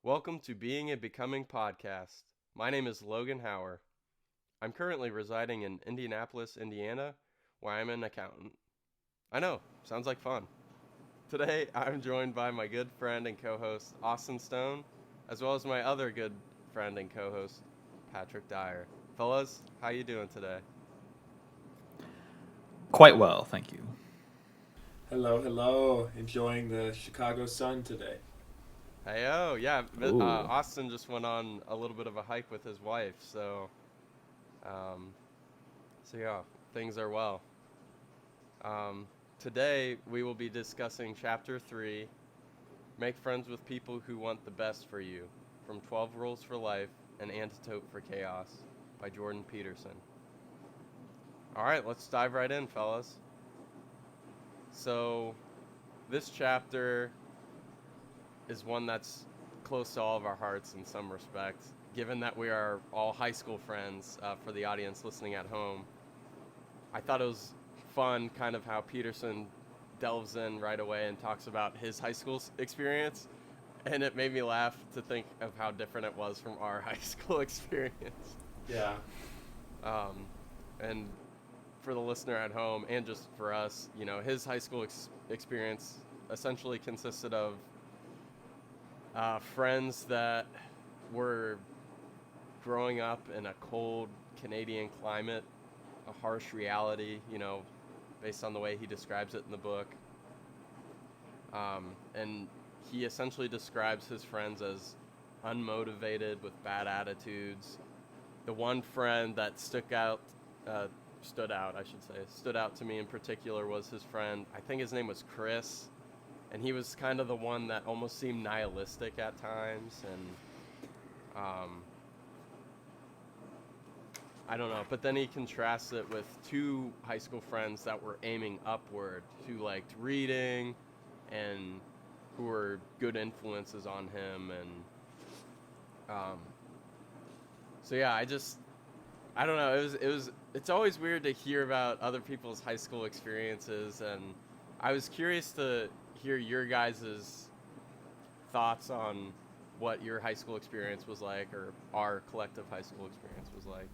Welcome to Being and Becoming Podcast. My name is Logan Hauer. I'm currently residing in Indianapolis, Indiana, where I'm an accountant. I know, sounds like fun. Today, I'm joined by my good friend and co-host, Austin Stone, as well as my other good friend and co-host, Patrick Dyer. Fellas, how you doing today? Quite well, thank you. Hello. Enjoying the Chicago sun today. Hey-oh, yeah, Ooh. Austin just went on a little bit of a hike with his wife, um, so yeah, things are well. Today, we will be discussing Chapter 3, Make Friends with People Who Want the Best for You, from 12 Rules for Life, An Antidote for Chaos, by Jordan Peterson. Alright, let's dive right in, fellas. So, this chapter is one that's close to all of our hearts in some respects, given that we are all high school friends. For the audience listening at home, I thought it was fun kind of how Peterson delves in right away and talks about his high school experience, and it made me laugh to think of how different it was from our high school experience. Yeah. And for the listener at home and just for us, his high school experience essentially consisted of friends that were growing up in a cold Canadian climate, a harsh reality, based on the way he describes it in the book. And he essentially describes his friends as unmotivated with bad attitudes. The one friend that stood out to me in particular was his friend, I think his name was Chris, and he was kind of the one that almost seemed nihilistic at times, and I don't know, but then he contrasts it with two high school friends that were aiming upward, who liked reading and who were good influences on him. And so yeah, I don't know, it's always weird to hear about other people's high school experiences, and I was curious to hear your guys' thoughts on what your high school experience was like, or our collective high school experience was like.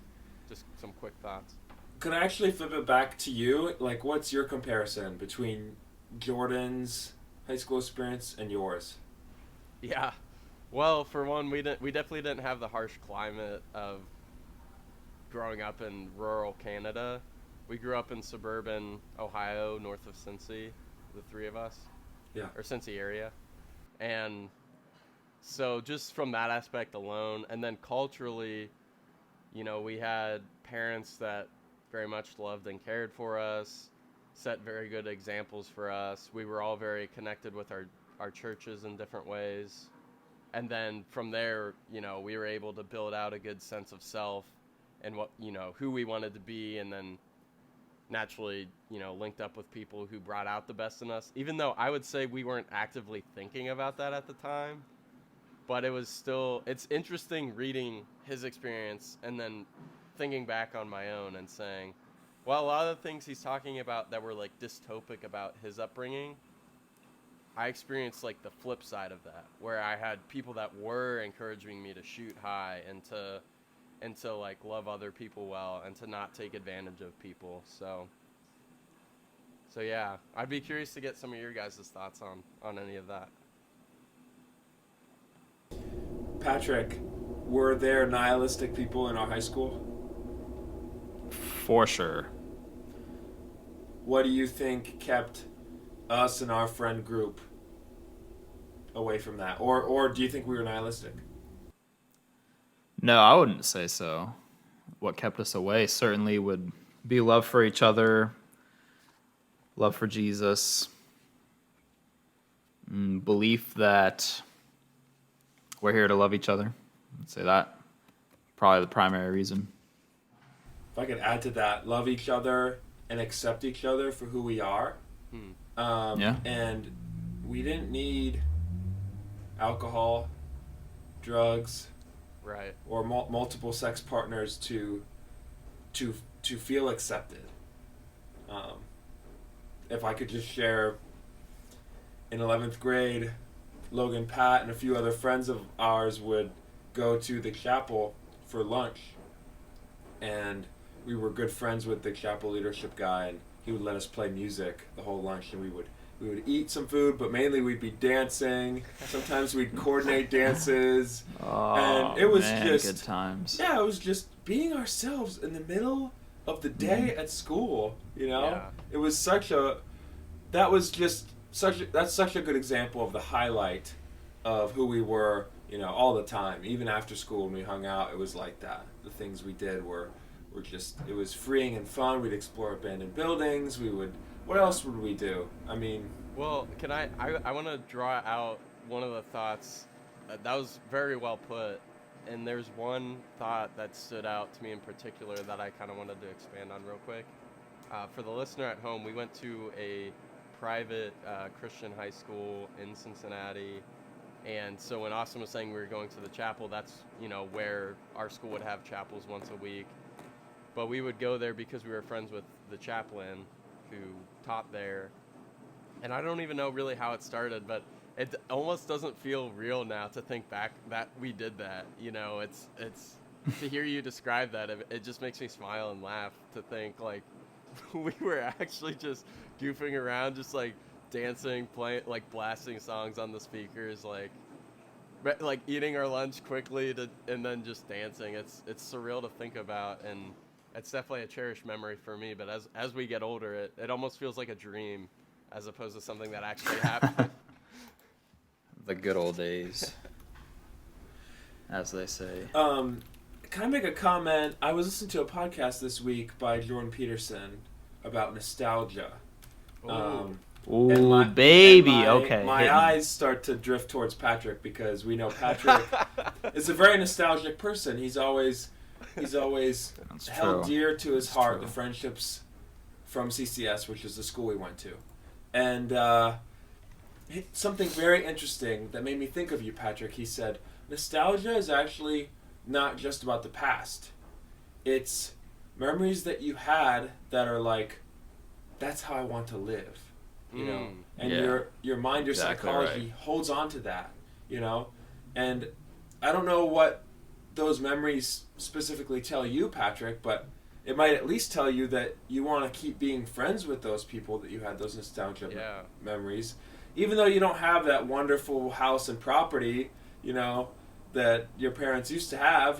Just some quick thoughts. Could I actually flip it back to you? Like, what's your comparison between Jordan's high school experience and yours? Yeah. Well, for one, we definitely didn't have the harsh climate of growing up in rural Canada. We grew up in suburban Ohio, north of Cincy, the three of us. Yeah. Or Cincy area. And so just from that aspect alone, and then culturally, we had parents that very much loved and cared for us, set very good examples for us. We were all very connected with our churches in different ways. And then from there, we were able to build out a good sense of self and what, who we wanted to be, and then naturally, linked up with people who brought out the best in us, even though I would say we weren't actively thinking about that at the time. But it's interesting reading his experience and then thinking back on my own and saying, well, a lot of the things he's talking about that were like dystopic about his upbringing, I experienced like the flip side of that, where I had people that were encouraging me to shoot high and to like love other people well and to not take advantage of people. So yeah, I'd be curious to get some of your guys' thoughts on any of that. Patrick, were there nihilistic people in our high school? For sure. What do you think kept us and our friend group away from that? Or do you think we were nihilistic? No, I wouldn't say so. What kept us away certainly would be love for each other, love for Jesus, belief that we're here to love each other. I'd say that. Probably the primary reason. If I could add to that, love each other and accept each other for who we are. Yeah. And we didn't need alcohol, drugs, Right. or multiple sex partners to feel accepted. If I could just share, in 11th grade, Logan, Pat, and a few other friends of ours would go to the chapel for lunch, and we were good friends with the chapel leadership guy, and he would let us play music the whole lunch, and we would eat some food, but mainly we'd be dancing. Sometimes we'd coordinate dances, and it was just good times. Yeah, it was just being ourselves in the middle of the day at school. It was such a that's such a good example of the highlight of who we were. All the time, even after school when we hung out, it was like that. The things we did were just, it was freeing and fun. We'd explore abandoned buildings. What else would we do? I mean... Well, can I want to draw out one of the thoughts. That was very well put. And there's one thought that stood out to me in particular that I kind of wanted to expand on real quick. For the listener at home, we went to a private Christian high school in Cincinnati. And so when Austin was saying we were going to the chapel, that's, where our school would have chapels once a week. But we would go there because we were friends with the chaplain who taught there. And I don't even know really how it started, but it almost doesn't feel real now to think back that we did that. It's to hear you describe that, it just makes me smile and laugh to think like we were actually just goofing around, just like dancing, playing, like blasting songs on the speakers, like eating our lunch quickly and then just dancing. It's surreal to think about, and it's definitely a cherished memory for me. But as we get older, it almost feels like a dream as opposed to something that actually happened. The good old days, as they say. Can I make a comment? I was listening to a podcast this week by Jordan Peterson about nostalgia. Ooh, baby. Okay. My eyes start to drift towards Patrick because we know Patrick is a very nostalgic person. He's always held dear to his heart the friendships from CCS, which is the school we went to. And something very interesting that made me think of you, Patrick. He said, nostalgia is actually not just about the past. It's memories that you had that are like, that's how I want to live. And your mind, your psychology holds on to that, and I don't know what those memories specifically tell you, Patrick, but it might at least tell you that you want to keep being friends with those people that you had those nostalgia memories, even though you don't have that wonderful house and property, that your parents used to have,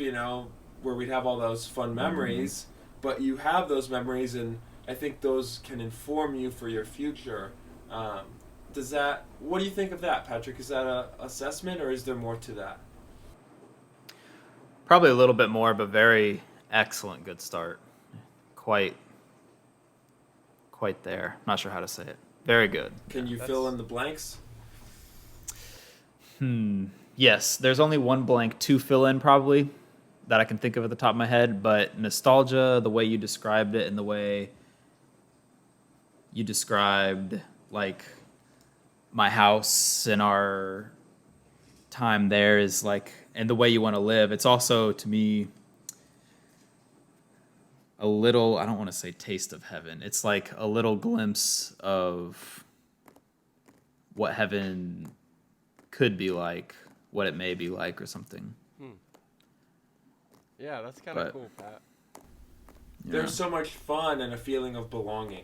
where we'd have all those fun memories, but you have those memories, and I think those can inform you for your future. What do you think of that, Patrick? Is that an assessment, or is there more to that? Probably a little bit more, but very excellent, good start. Quite there. Not sure how to say it. Very good. Can you fill in the blanks? Yes, there's only one blank to fill in probably that I can think of at the top of my head, but nostalgia, the way you described it and the way you described like my house and our time there is like, and the way you want to live, it's also to me a little, I don't want to say taste of heaven. It's like a little glimpse of what heaven could be like, what it may be like or something. Yeah, that's kind of cool, Pat. There's so much fun and a feeling of belonging.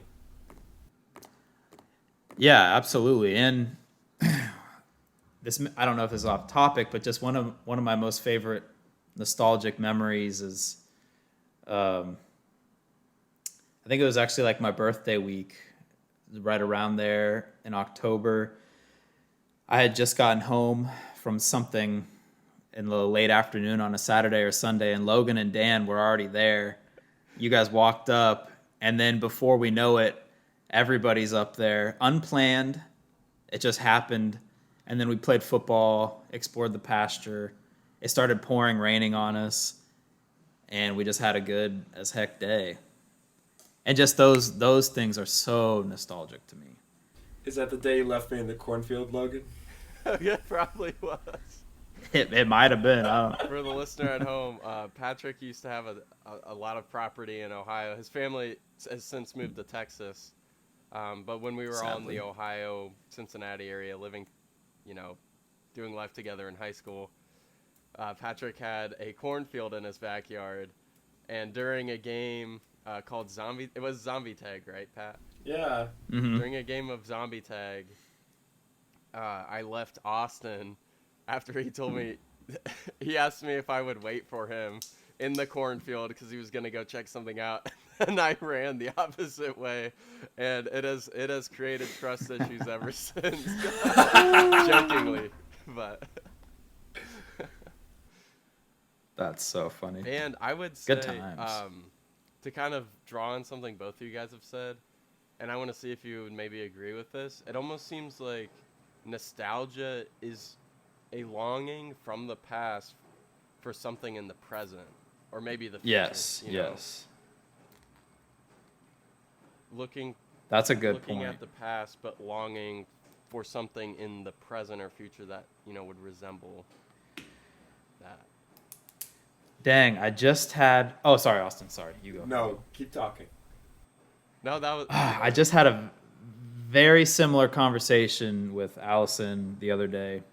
Yeah, absolutely. And this, I don't know if this is off topic, but just one of my most favorite nostalgic memories is, I think it was actually like my birthday week, right around there in October. I had just gotten home from something in the late afternoon on a Saturday or Sunday, and Logan and Dan were already there. You guys walked up, and then before we know it, everybody's up there. Unplanned. It just happened. And then we played football, explored the pasture. It started pouring, raining on us, and we just had a good as heck day. And just those things are so nostalgic to me. Is that the day you left me in the cornfield, Logan? Yeah, probably was. It might have been. I don't know. For the listener at home, Patrick used to have a lot of property in Ohio. His family has since moved to Texas. But when we were all in the Ohio, Cincinnati area living, doing life together in high school, Patrick had a cornfield in his backyard, and during a game called it was Zombie Tag, right, Pat? Yeah. Mm-hmm. During a game of Zombie Tag, I left Austin after he told me, he asked me if I would wait for him in the cornfield because he was going to go check something out. And I ran the opposite way, and it has created trust issues ever since. Jokingly, but That's so funny. and I would say, Good times. to kind of draw on something both of you guys have said, and I want to see if you would maybe agree with this. It almost seems like nostalgia is a longing from the past for something in the present, or maybe the future. Yes, you know? yes. That's a good looking point. at the past, but longing for something in the present or future that, you know, would resemble that. Dang, I just had... Oh, sorry, Austin. Sorry, you go. No, keep talking. No, that was... I just had a very similar conversation with Allison the other day.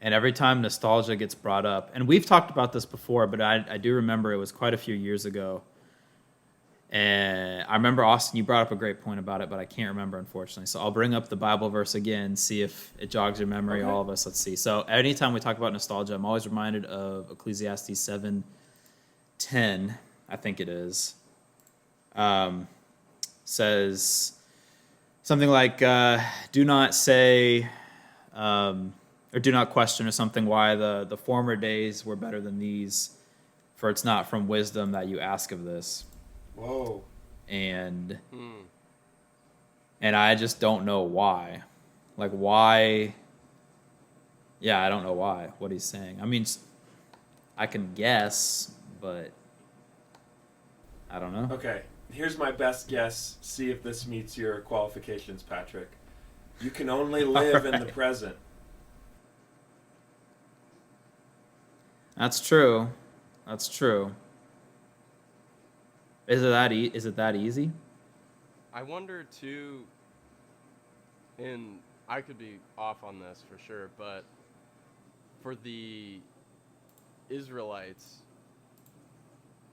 And every time nostalgia gets brought up, and we've talked about this before, but I do remember it was quite a few years ago. And I remember, Austin, you brought up a great point about it, but I can't remember, unfortunately. So I'll bring up the Bible verse again, see if it jogs your memory, Okay. all of us. Let's see. So anytime we talk about nostalgia, I'm always reminded of Ecclesiastes 7:10, I think it is. Says something like, do not say, or do not question or something why the former days were better than these, for it's not from wisdom that you ask of this. Whoa. And I just don't know why. Like, why? Yeah, I don't know why, what he's saying. I mean, I can guess, but I don't know. Okay, here's my best guess. See if this meets your qualifications, Patrick. You can only live in the present. That's true. That's true. Is it that easy? I wonder, too, and I could be off on this for sure, but for the Israelites,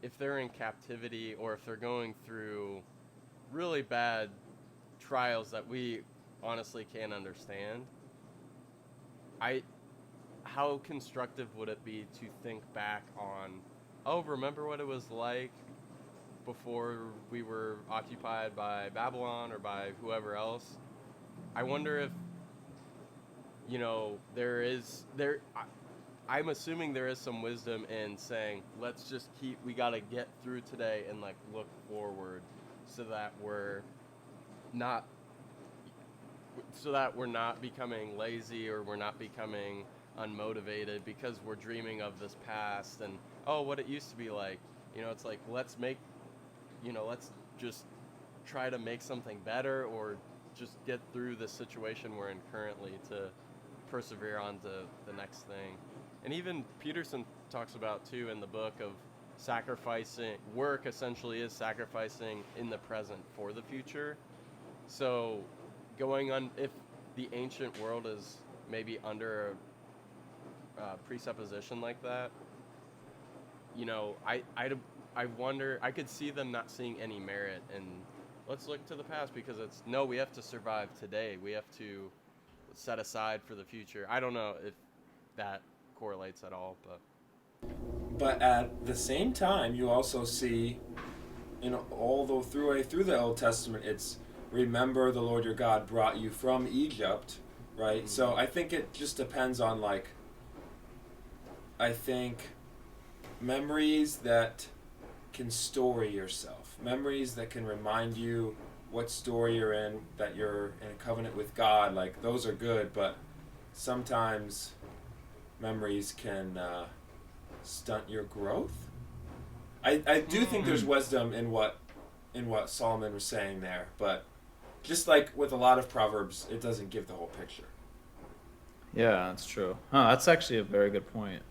if they're in captivity or if they're going through really bad trials that we honestly can't understand, how constructive would it be to think back on, oh, remember what it was like before we were occupied by Babylon or by whoever else? I wonder if, you know, I'm assuming there is some wisdom in saying, let's just we gotta get through today and like look forward so that we're not becoming lazy or we're not becoming unmotivated because we're dreaming of this past and, oh, what it used to be like. You know, it's like, let's just try to make something better or just get through the situation we're in currently to persevere on to the next thing. And even Peterson talks about, too, in the book of sacrificing, work essentially is sacrificing in the present for the future. So if the ancient world is maybe under a presupposition like that, you know, I wonder, I could see them not seeing any merit in let's look to the past because we have to survive today. We have to set aside for the future. I don't know if that correlates at all, But at the same time, you also see, you know, through the Old Testament, it's remember the Lord your God brought you from Egypt, right? Mm-hmm. So I think it just depends on I think memories that can story yourself, memories that can remind you what story you're in, that you're in a covenant with God, like those are good, but sometimes memories can stunt your growth. I do think there's wisdom in what Solomon was saying there, but just like with a lot of Proverbs, it doesn't give the whole picture. Yeah, that's true. Oh, that's actually a very good point.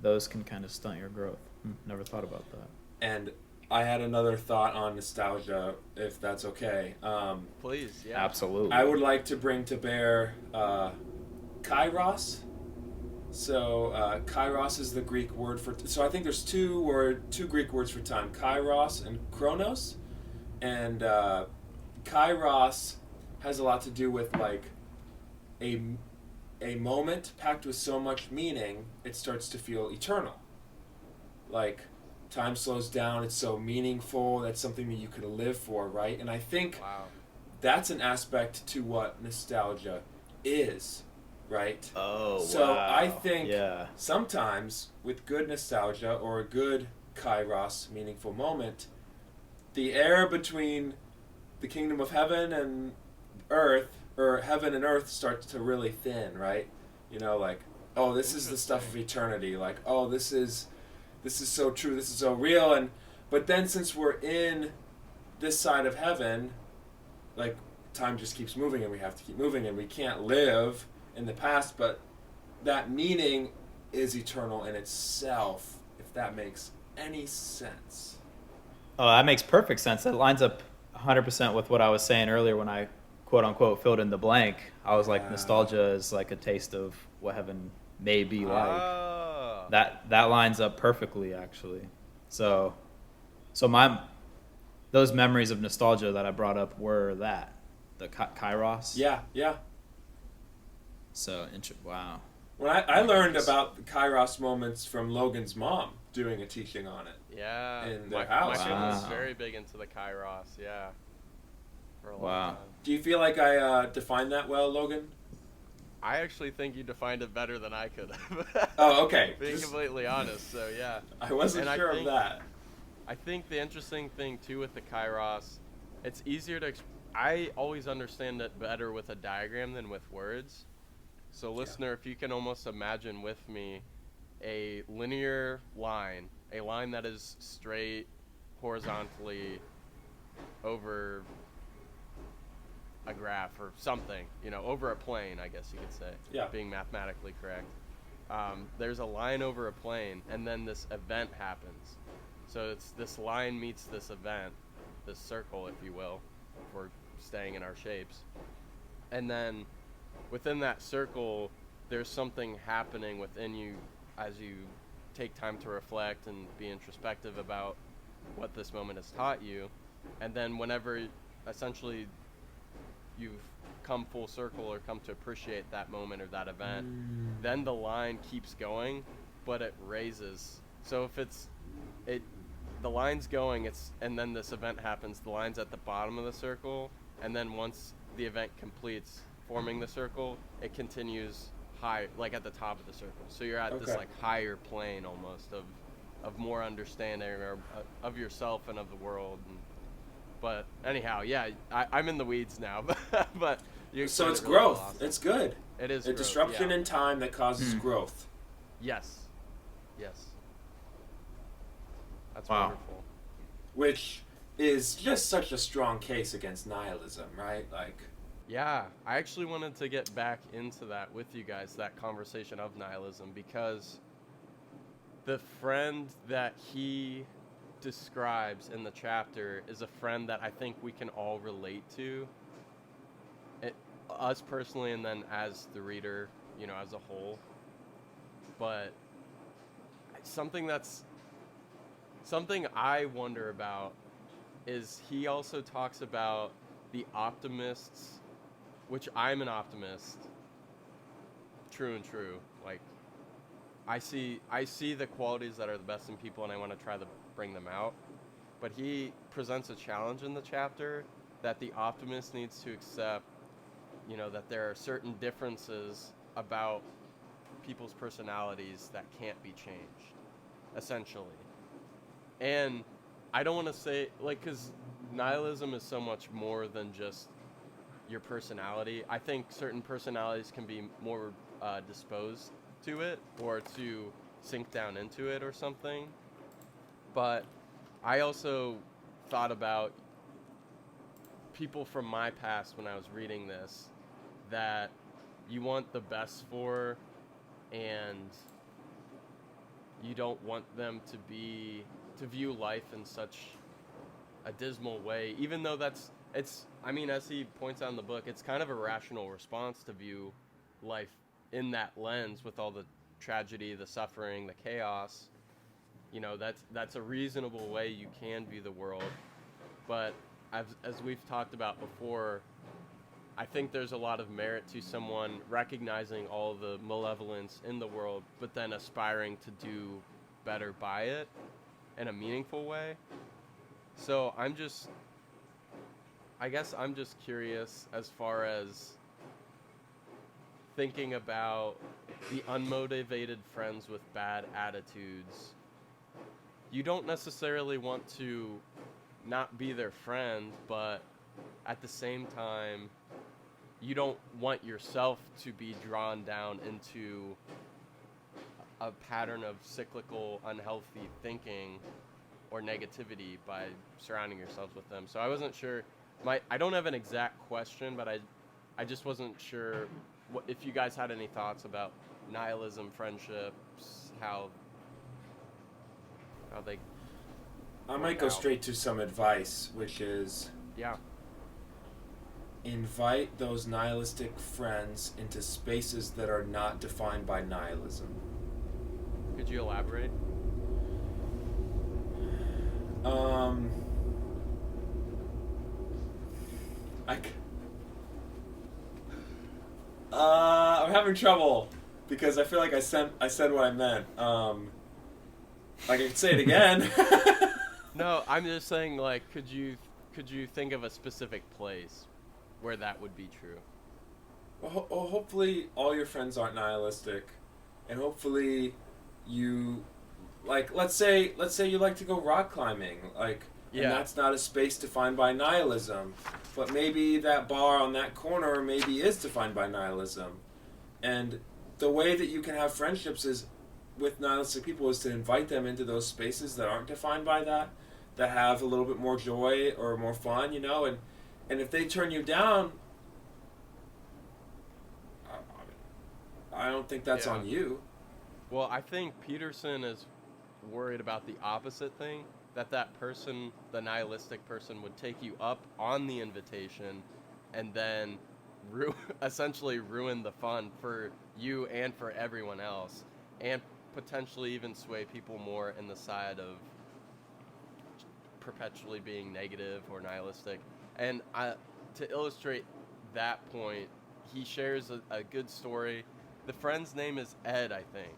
Those can kind of stunt your growth. Never thought about that. And I had another thought on nostalgia, if that's okay. Please, yeah. Absolutely. I would like to bring to bear Kairos. So Kairos is the Greek word for. So I think there's two Greek words for time: Kairos and Chronos. And Kairos has a lot to do with like a moment packed with so much meaning, it starts to feel eternal. Like time slows down, it's so meaningful, that's something that you could live for, right? And I think that's an aspect to what nostalgia is, right? Oh, so wow. I think sometimes with good nostalgia or a good Kairos, meaningful moment, the air between the kingdom of heaven and earth, or heaven and earth, starts to really thin, right? You know, like, oh, this is the stuff of eternity. Like, oh, this is so true. This is so real. But then since we're in this side of heaven, like, time just keeps moving, and we have to keep moving, and we can't live in the past. But that meaning is eternal in itself, if that makes any sense. Oh, that makes perfect sense. That lines up 100% with what I was saying earlier when I quote unquote filled in the blank. I was like, nostalgia is like a taste of what heaven may be like. That lines up perfectly, actually. So those memories of nostalgia that I brought up were the Kairos. Yeah. So wow. When I learned about the Kairos moments from Logan's mom doing a teaching on it. Yeah. In their house. My family's very big into the Kairos, yeah. For a long time. Do you feel like I defined that well, Logan? I actually think you defined it better than I could have. Oh, okay. Being completely honest, so yeah. I wasn't sure of that. I think the interesting thing, too, with the Kairos, it's easier to... I always understand it better with a diagram than with words. So, listener, if you can almost imagine with me a linear line, a line that is straight horizontally over a graph or something, over a plane, I guess you could say, being mathematically correct. There's a line over a plane, and then this event happens. So it's this line meets this event, this circle, if you will, if we're staying in our shapes. And then within that circle, there's something happening within you as you take time to reflect and be introspective about what this moment has taught you. And then whenever essentially you've come full circle or come to appreciate that moment or that event, then the line keeps going, but it raises. So if the line's going, and then this event happens, the line's at the bottom of the circle, and then once the event completes forming the circle, it continues high, like at the top of the circle. So you're at this like higher plane almost of more understanding or of yourself and of the world. But anyhow, I'm in the weeds now. But so it's growth. Awesome. It's good. It is a disruption in time that causes growth. Yes. That's wonderful. Which is just such a strong case against nihilism, right? Like. Yeah, I actually wanted to get back into that with you guys, that conversation of nihilism, because the friend that he describes in the chapter is a friend that I think we can all relate to, us personally, and then as the reader, as a whole. But something I wonder about is he also talks about the optimists, which I'm an optimist, true and true. Like, I see the qualities that are the best in people, and I want to try to bring them out. But he presents a challenge in the chapter that the optimist needs to accept, that there are certain differences about people's personalities that can't be changed, essentially. And I don't want to say, because nihilism is so much more than just your personality. I think certain personalities can be more disposed to it or to sink down into it or something. But I also thought about people from my past when I was reading this that you want the best for, and you don't want them to view life in such a dismal way, even though as he points out in the book, it's kind of a rational response to view life in that lens with all the tragedy, the suffering, the chaos, you know, that's a reasonable way you can view the world. But as we've talked about before, I think there's a lot of merit to someone recognizing all the malevolence in the world, but then aspiring to do better by it in a meaningful way. So I guess I'm just curious as far as thinking about the unmotivated friends with bad attitudes. You don't necessarily want to not be their friend, but at the same time, you don't want yourself to be drawn down into a pattern of cyclical, unhealthy thinking or negativity by surrounding yourselves with them. So I wasn't sure. I don't have an exact question, but I just wasn't sure if you guys had any thoughts about nihilism, friendships, how they. I might go straight to some advice, which is invite those nihilistic friends into spaces that are not defined by nihilism. Could you elaborate? I'm having trouble because I feel like I said what I meant. I could say it again. No, I'm just saying, like, could you think of a specific place where that would be true? Well, hopefully all your friends aren't nihilistic, and hopefully you, like, let's say you like to go rock climbing, like, and that's not a space defined by nihilism, but maybe that bar on that corner maybe is defined by nihilism, and the way that you can have friendships is with nihilistic people is to invite them into those spaces that aren't defined by that have a little bit more joy or more fun, you know, and if they turn you down, I don't think that's on you. Well, I think Peterson is worried about the opposite thing, that person, the nihilistic person, would take you up on the invitation and then essentially ruin the fun for you and for everyone else, and potentially even sway people more in the side of perpetually being negative or nihilistic. And to illustrate that point, he shares a good story. The friend's name is Ed, I think.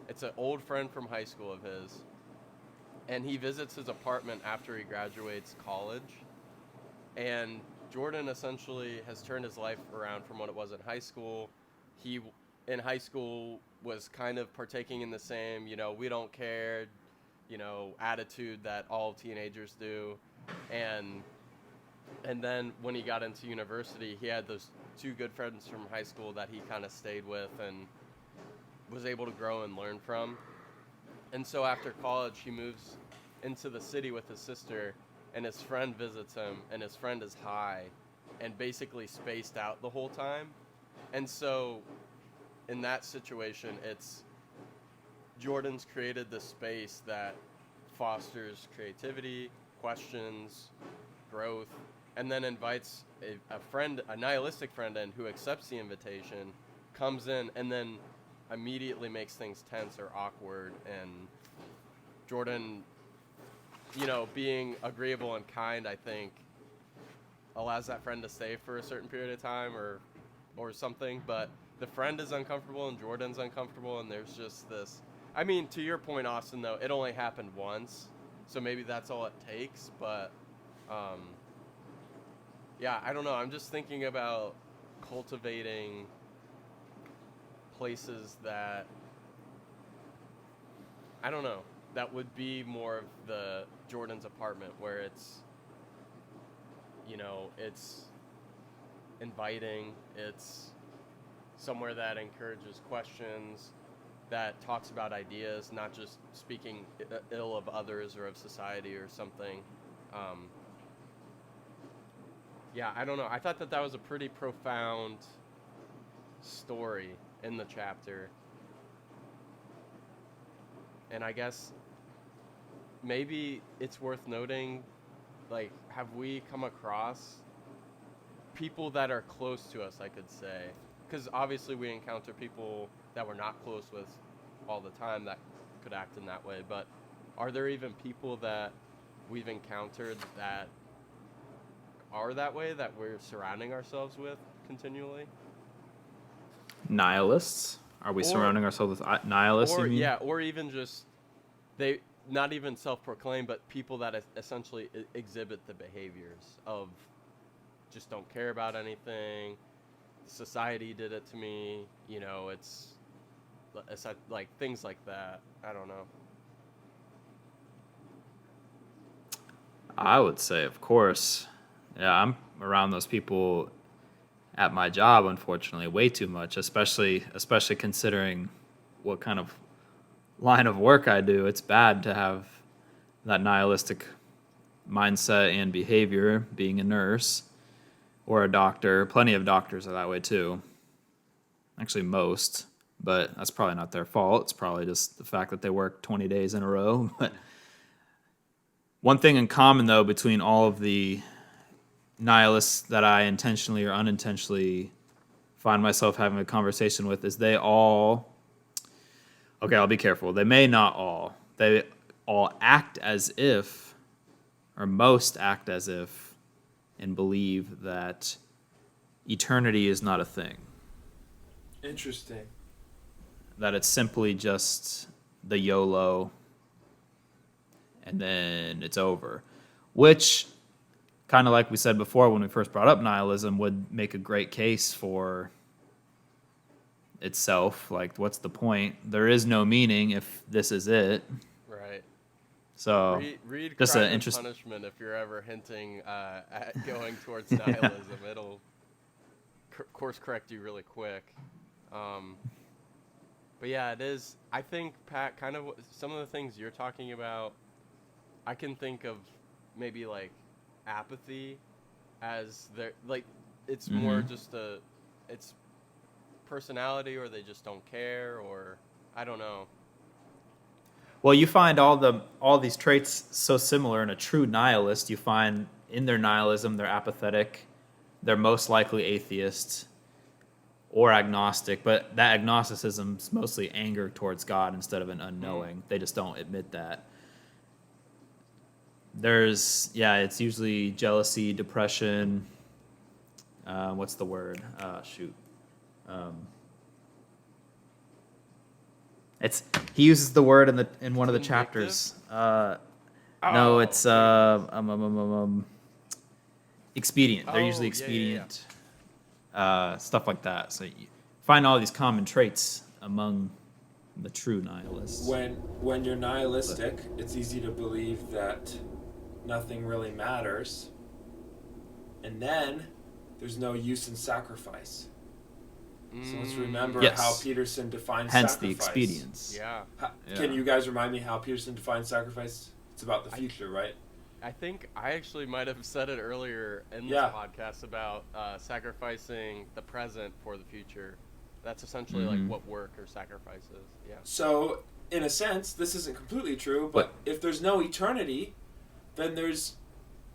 It's an old friend from high school of his. And he visits his apartment after he graduates college. And Jordan essentially has turned his life around from what it was in high school. He, in high school, was kind of partaking in the same, you know, we don't care, you know, attitude that all teenagers do. And then when he got into university, he had those two good friends from high school that he kind of stayed with and was able to grow and learn from. And so after college, he moves into the city with his sister, and his friend visits him, and his friend is high and basically spaced out the whole time. And so in that situation, it's Jordan's created this space that fosters creativity, questions, growth, and then invites a friend, a nihilistic friend in who accepts the invitation, comes in, and then immediately makes things tense or awkward. And Jordan, you know, being agreeable and kind, I think, allows that friend to stay for a certain period of time or something. But the friend is uncomfortable and Jordan's uncomfortable, and there's just this. I mean, to your point, Austin, though, it only happened once, so maybe that's all it takes. But yeah, I don't know. I'm just thinking about cultivating places that, I don't know, that would be more of the Jordan's apartment, where it's, you know, it's inviting, it's somewhere that encourages questions, that talks about ideas, not just speaking ill of others or of society or something. Yeah, I don't know. I thought that was a pretty profound story in the chapter. And I guess maybe it's worth noting, like, have we come across people that are close to us, I could say? because obviously we encounter people that we're not close with all the time that could act in that way, but are there even people that we've encountered that are that way, that we're surrounding ourselves with continually? Nihilists? Are we surrounding ourselves with nihilists, or you mean? Yeah, or even just they not even self-proclaim, but people that essentially exhibit the behaviors of just don't care about anything. Society did it to me, it's like things like that. I don't know. I would say, of course. Yeah, I'm around those people at my job, unfortunately, way too much, especially considering what kind of line of work I do. It's bad to have that nihilistic mindset and behavior being a nurse or a doctor. Plenty of doctors are that way too. Actually, most, but that's probably not their fault. It's probably just the fact that they work 20 days in a row. But one thing in common, though, between all of the nihilists that I intentionally or unintentionally find myself having a conversation with is they all, okay, I'll be careful. They may not all. They all act as if, or most act as if, and believe that eternity is not a thing. Interesting. That it's simply just the YOLO and then it's over. Which, kind of like we said before when we first brought up nihilism, would make a great case for itself. Like, what's the point? There is no meaning if this is it. Right. So, read just Crime an and Punishment if you're ever hinting at going towards nihilism. It'll course correct you really quick. But yeah, it is. I think, Pat, kind of some of the things you're talking about, I can think of maybe like apathy as their, like, it's more just it's personality, or they just don't care, or I don't know. Well, you find all these traits so similar in a true nihilist. You find in their nihilism, they're apathetic, they're most likely atheists or agnostic, but that agnosticism is mostly anger towards God instead of an unknowing. They just don't admit that. It's usually jealousy, depression. What's the word? He uses the word in one of the chapters. No, it's expedient. They're usually expedient. Stuff like that. So you find all these common traits among the true nihilists. When you're nihilistic, it's easy to believe that nothing really matters, and then there's no use in sacrifice. So let's remember how Peterson defines hence sacrifice. The expedience. Yeah. Can you guys remind me how Peterson defines sacrifice? It's about the future, right? I think I actually might have said it earlier in this podcast about sacrificing the present for the future. That's essentially like what work or sacrifice is. Yeah. So, in a sense, this isn't completely true, but if there's no eternity, then there's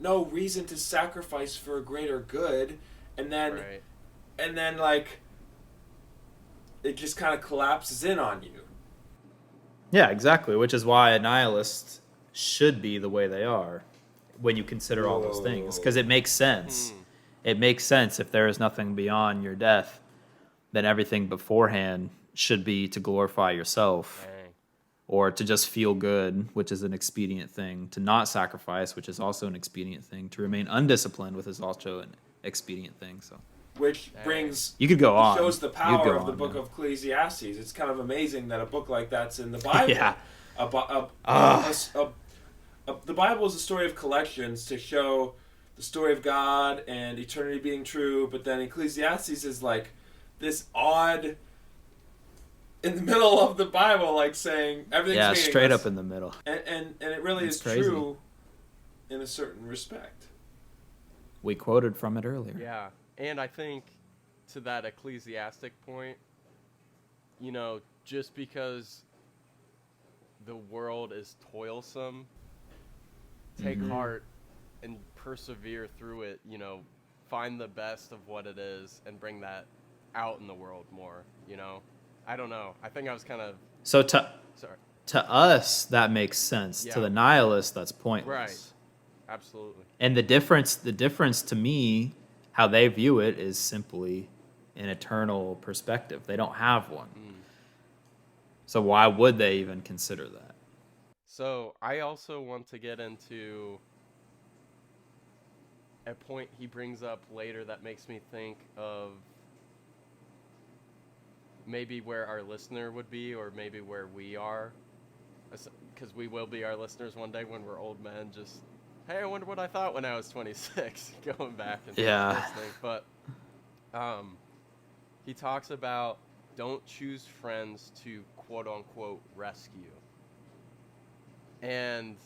no reason to sacrifice for a greater good, and then like it just kind of collapses in on you. Yeah, exactly, which is why a nihilist should be the way they are when you consider all those things, because it makes sense. It makes sense. If there is nothing beyond your death, then everything beforehand should be to glorify yourself. Or to just feel good, which is an expedient thing. To not sacrifice, which is also an expedient thing. To remain undisciplined, which is also an expedient thing. So, which brings you could go on. Shows the power of the book of Ecclesiastes. It's kind of amazing that a book like that's in the Bible. The Bible is a story of collections to show the story of God and eternity being true, but then Ecclesiastes is like this odd, in the middle of the Bible, like saying everything's meaningless. Straight up in the middle. And it really is crazy. True in a certain respect. We quoted from it earlier. Yeah, and I think to that ecclesiastic point, just because the world is toilsome, take heart and persevere through it, find the best of what it is and bring that out in the world more, you know? I don't know. I think I was kind of... So Sorry. to us, that makes sense. Yeah. To the nihilist, that's pointless. Right. Absolutely. And the difference to me, how they view it, is simply an eternal perspective. They don't have one. So why would they even consider that? So I also want to get into a point he brings up later that makes me think of maybe where our listener would be, or maybe where we are, because we will be our listeners one day when we're old men. Just, hey, I wonder what I thought when I was 26, going back and listening. But he talks about don't choose friends to quote unquote rescue. And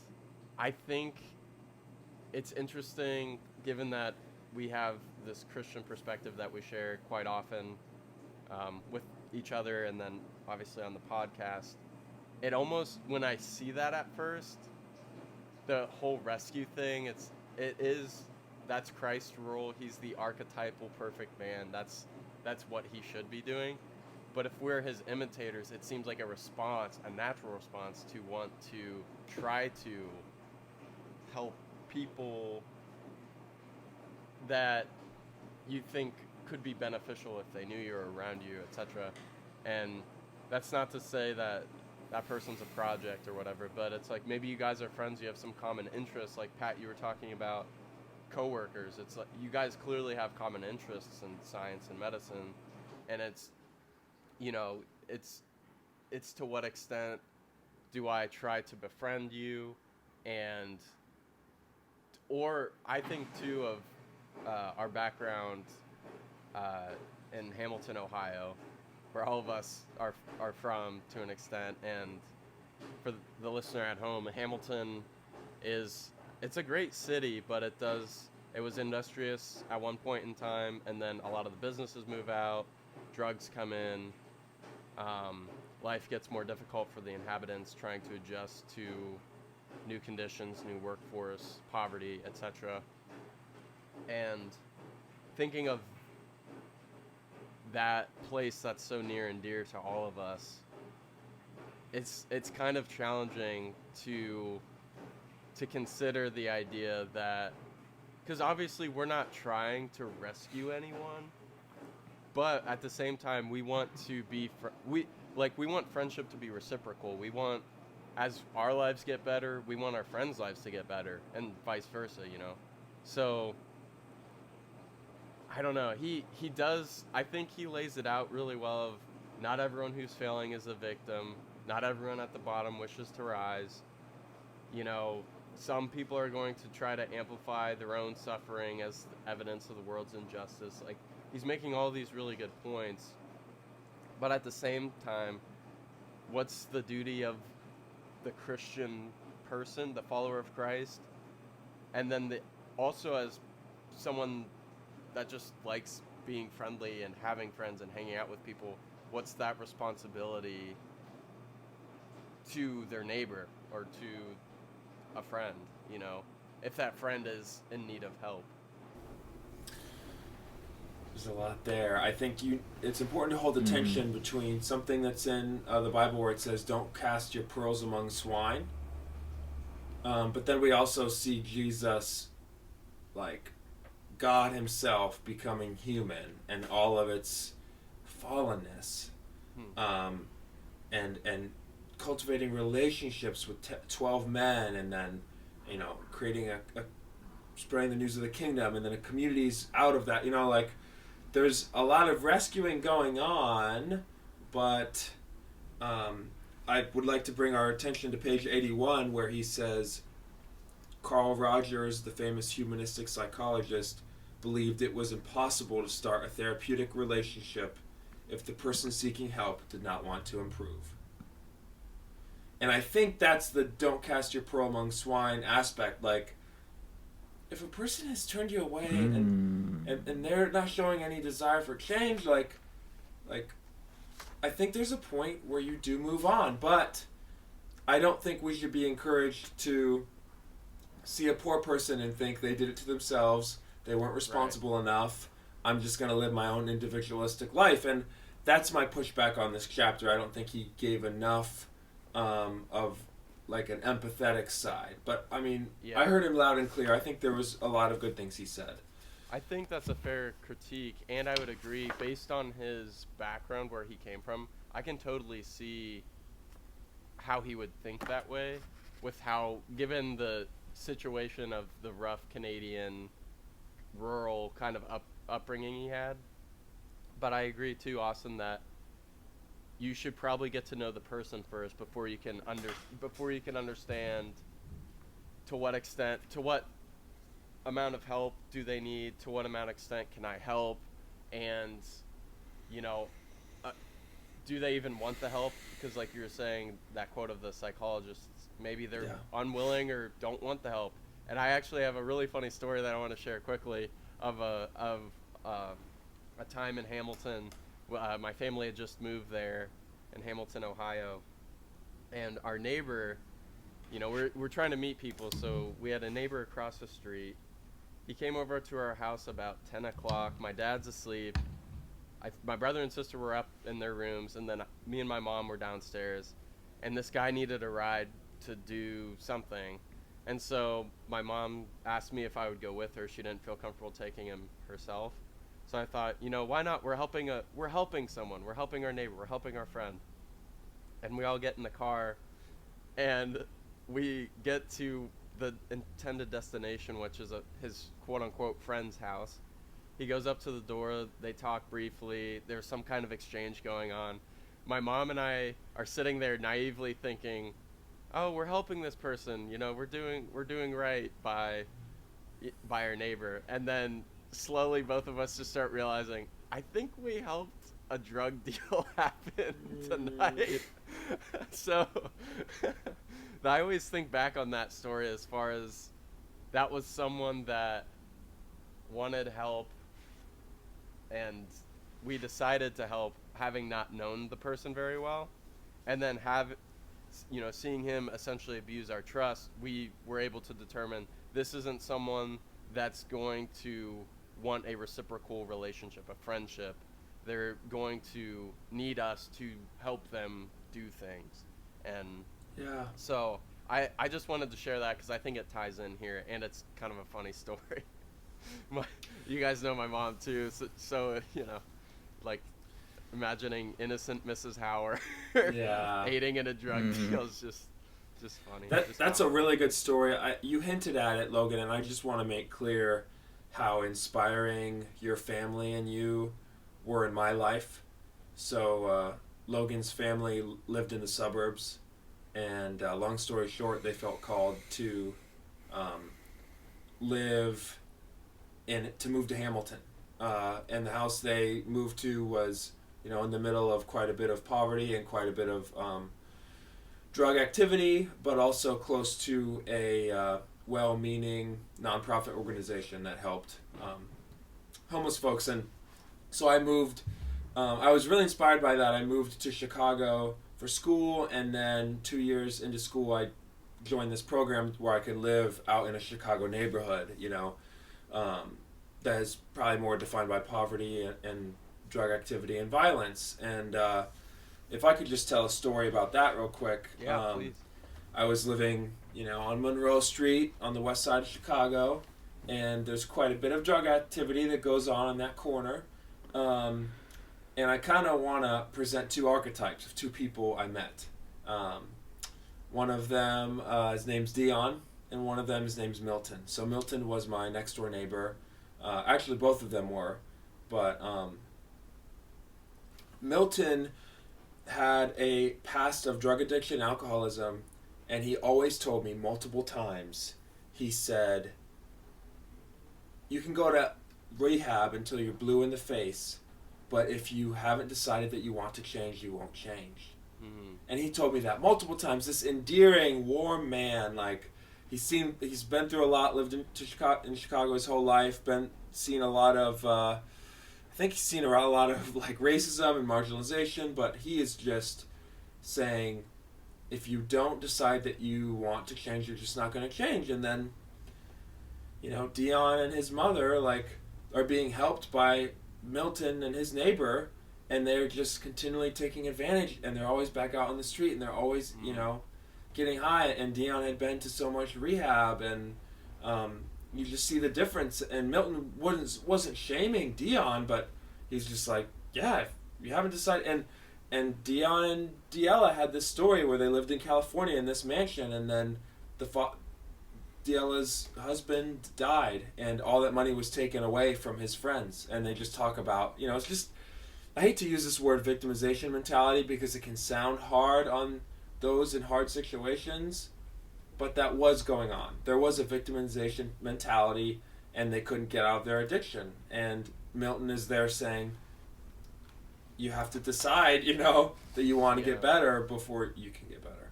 I think it's interesting, given that we have this Christian perspective that we share quite often with each other, and then obviously on the podcast. It almost, when I see that at first, the whole rescue thing, that's Christ's role. He's the archetypal perfect man. That's what he should be doing. But if we're his imitators, it seems like a natural response to want to try to help people that you think could be beneficial if they knew you or around you, etc. And that's not to say that that person's a project or whatever, but it's like maybe you guys are friends, you have some common interests. Like Pat, you were talking about coworkers. It's like you guys clearly have common interests in science and medicine, and it's, you know, it's to what extent do I try to befriend you, and or I think too of our background in Hamilton, Ohio, where all of us are from to an extent. And for the listener at home, Hamilton it's a great city, but it was industrious at one point in time, and then a lot of the businesses move out, drugs come in, life gets more difficult for the inhabitants trying to adjust to new conditions, new workforce, poverty, etc. And thinking of that place that's so near and dear to all of us, it's kind of challenging to consider the idea that, because obviously we're not trying to rescue anyone, but at the same time we want to be we want friendship to be reciprocal. We want, as our lives get better, we want our friends' lives to get better, and vice versa, you know. So I don't know. He does. I think he lays it out really well. Of not everyone who's failing is a victim. Not everyone at the bottom wishes to rise. You know, some people are going to try to amplify their own suffering as evidence of the world's injustice. Like, he's making all these really good points. But at the same time, what's the duty of the Christian person, the follower of Christ? And then also as someone that just likes being friendly and having friends and hanging out with people, what's that responsibility to their neighbor or to a friend, you know, if that friend is in need of help? There's a lot there. I think it's important to hold the tension between something that's in the Bible where it says don't cast your pearls among swine, but then we also see Jesus, like God himself, becoming human and all of its fallenness, and cultivating relationships with 12 men, and then, you know, creating a spreading the news of the kingdom, and then a communities out of that, you know, like there's a lot of rescuing going on. But I would like to bring our attention to page 81, where he says Carl Rogers, the famous humanistic psychologist, believed it was impossible to start a therapeutic relationship if the person seeking help did not want to improve. And I think that's the don't cast your pearl among swine aspect. Like, if a person has turned you away and they're not showing any desire for change, like I think there's a point where you do move on. But I don't think we should be encouraged to see a poor person and think they did it to themselves, they weren't responsible enough, I'm just going to live my own individualistic life. And that's my pushback on this chapter. I don't think he gave enough of like an empathetic side. But I mean, I heard him loud and clear. I think there was a lot of good things he said. I think that's a fair critique, and I would agree, based on his background, where he came from, I can totally see how he would think that way, with how, given the situation of the rough Canadian rural kind of upbringing he had. But I agree too, Austin, that you should probably get to know the person first before you can understand to what amount of help do they need, to what amount of extent can I help, and do they even want the help? Because like you were saying, that quote of the psychologist, maybe they're unwilling or don't want the help. And I actually have a really funny story that I want to share quickly of a time in Hamilton. My family had just moved there in Hamilton, Ohio, and our neighbor, we're trying to meet people, so we had a neighbor across the street. He came over to our house about 10 o'clock. My dad's asleep. My brother and sister were up in their rooms, and then me and my mom were downstairs. And this guy needed a ride to do something. And so my mom asked me if I would go with her. She didn't feel comfortable taking him herself. So I thought, why not? We're helping someone. We're helping our neighbor. We're helping our friend. And we all get in the car, and we get to the intended destination, which is his quote-unquote friend's house. He goes up to the door. They talk briefly. There's some kind of exchange going on. My mom and I are sitting there naively thinking, oh, we're helping this person. We're doing right by our neighbor. And then slowly both of us just start realizing, I think we helped a drug deal happen tonight. So I always think back on that story as far as that was someone that wanted help, and we decided to help, having not known the person very well, and then seeing him essentially abuse our trust, we were able to determine this isn't someone that's going to want a reciprocal relationship, a friendship. They're going to need us to help them do things. And so I just wanted to share that because I think it ties in here, and it's kind of a funny story. You guys know my mom too, so like imagining innocent Mrs. Hauer aiding in a drug deal is just funny. That's a really good story. You hinted at it, Logan, and I just want to make clear how inspiring your family and you were in my life. So Logan's family lived in the suburbs, and long story short, they felt called to move to Hamilton. And the house they moved to was, in the middle of quite a bit of poverty and quite a bit of drug activity, but also close to a well-meaning nonprofit organization that helped homeless folks. And so I moved. I was really inspired by that. I moved to Chicago for school, and then 2 years into school, I joined this program where I could live out in a Chicago neighborhood, that is probably more defined by poverty and drug activity and violence. And if I could just tell a story about that real quick. Yeah, please. I was living, on Monroe Street on the west side of Chicago, and there's quite a bit of drug activity that goes on in that corner. And I kind of want to present two archetypes of two people I met. One of them, his name's Dion, and one of them, his name's Milton. So Milton was my next door neighbor. Actually, both of them were. But Milton had a past of drug addiction, alcoholism, and he always told me multiple times, he said, you can go to rehab until you're blue in the face, but if you haven't decided that you want to change, you won't change. Mm-hmm. And he told me that multiple times. This endearing, warm man, like he's been through a lot, lived in Chicago his whole life, seen a lot of like racism and marginalization, but he is just saying, if you don't decide that you want to change, you're just not going to change. And then, Dion and his mother, like, are being helped by Milton and his neighbor, and they're just continually taking advantage, and they're always back out on the street, and they're always, getting high. And Dion had been to so much rehab, and you just see the difference. And Milton wasn't shaming Dion, but he's just like, yeah, if you haven't decided. And Dion and Diella had this story where they lived in California in this mansion, and then Diella's husband died, and all that money was taken away from his friends. And they just talk about, it's just, I hate to use this word victimization mentality because it can sound hard on those in hard situations, but that was going on. There was a victimization mentality, and they couldn't get out of their addiction. And Milton is there saying, you have to decide, that you want to get better before you can get better.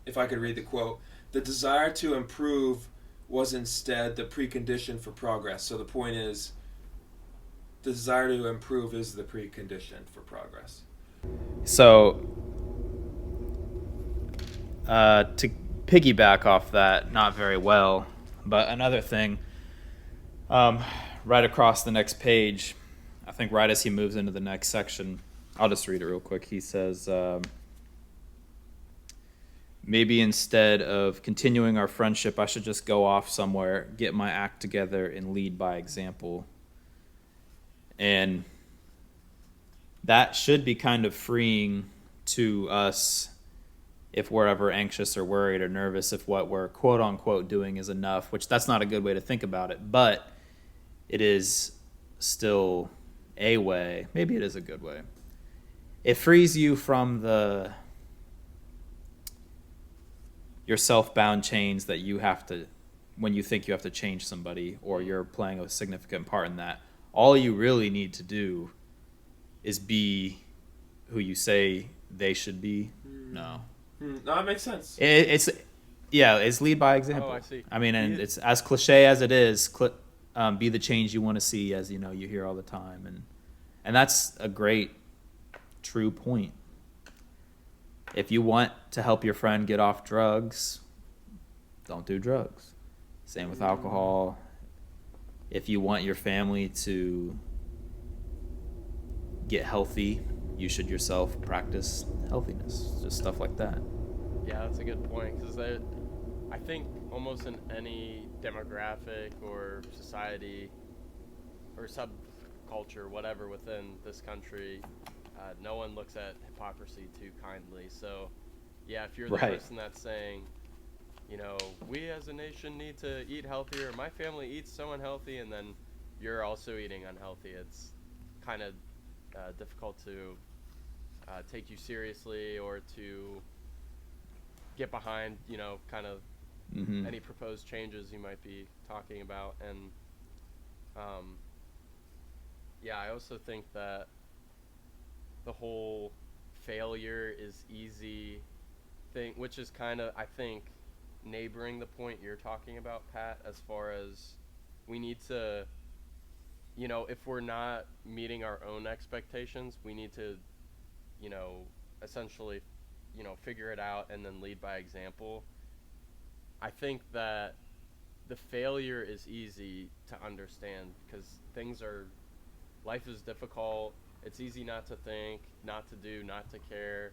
If I could read the quote, the desire to improve was instead the precondition for progress. So the point is, the desire to improve is the precondition for progress. So, to piggyback off that, not very well, but another thing, right across the next page, I think right as he moves into the next section, I'll just read it real quick. He says, maybe instead of continuing our friendship, I should just go off somewhere, get my act together, and lead by example. And that should be kind of freeing to us if we're ever anxious or worried or nervous, if what we're quote unquote doing is enough, which that's not a good way to think about it, but it is still a way. Maybe it is a good way. It frees you from your self-bound chains that you have to, when you think you have to change somebody or you're playing a significant part in that. All you really need to do is be who you say they should be. No, that makes sense. It's lead by example. Oh, I see. I mean, and it's as cliche as it is. Be the change you want to see, as you hear all the time, and that's a great, true point. If you want to help your friend get off drugs, don't do drugs. Same with alcohol. If you want your family to get healthy, you should yourself practice healthiness. Just stuff like that. Yeah, that's a good point, because I think almost in any demographic or society or subculture, whatever, within this country, no one looks at hypocrisy too kindly. So, yeah, if you're the person that's saying, we as a nation need to eat healthier, my family eats so unhealthy, and then you're also eating unhealthy, it's kind of difficult to take you seriously or to get behind, kind of any proposed changes you might be talking about. And I also think that the whole failure is easy thing, which is kind of, I think, neighboring the point you're talking about, Pat, as far as we need to, if we're not meeting our own expectations, we need to, essentially, figure it out and then lead by example. I think that the failure is easy to understand because life is difficult. It's easy not to think, not to do, not to care.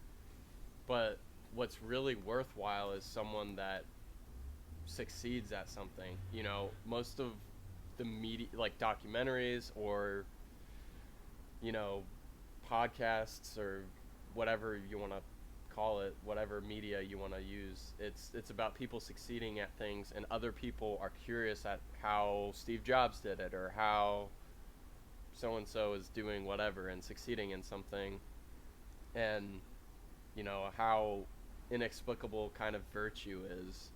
But what's really worthwhile is someone that succeeds at something. Most of the media, like documentaries or, podcasts or whatever you want to call it, whatever media you want to use, it's about people succeeding at things, and other people are curious at how Steve Jobs did it or how so-and-so is doing whatever and succeeding in something, and how inexplicable kind of virtue is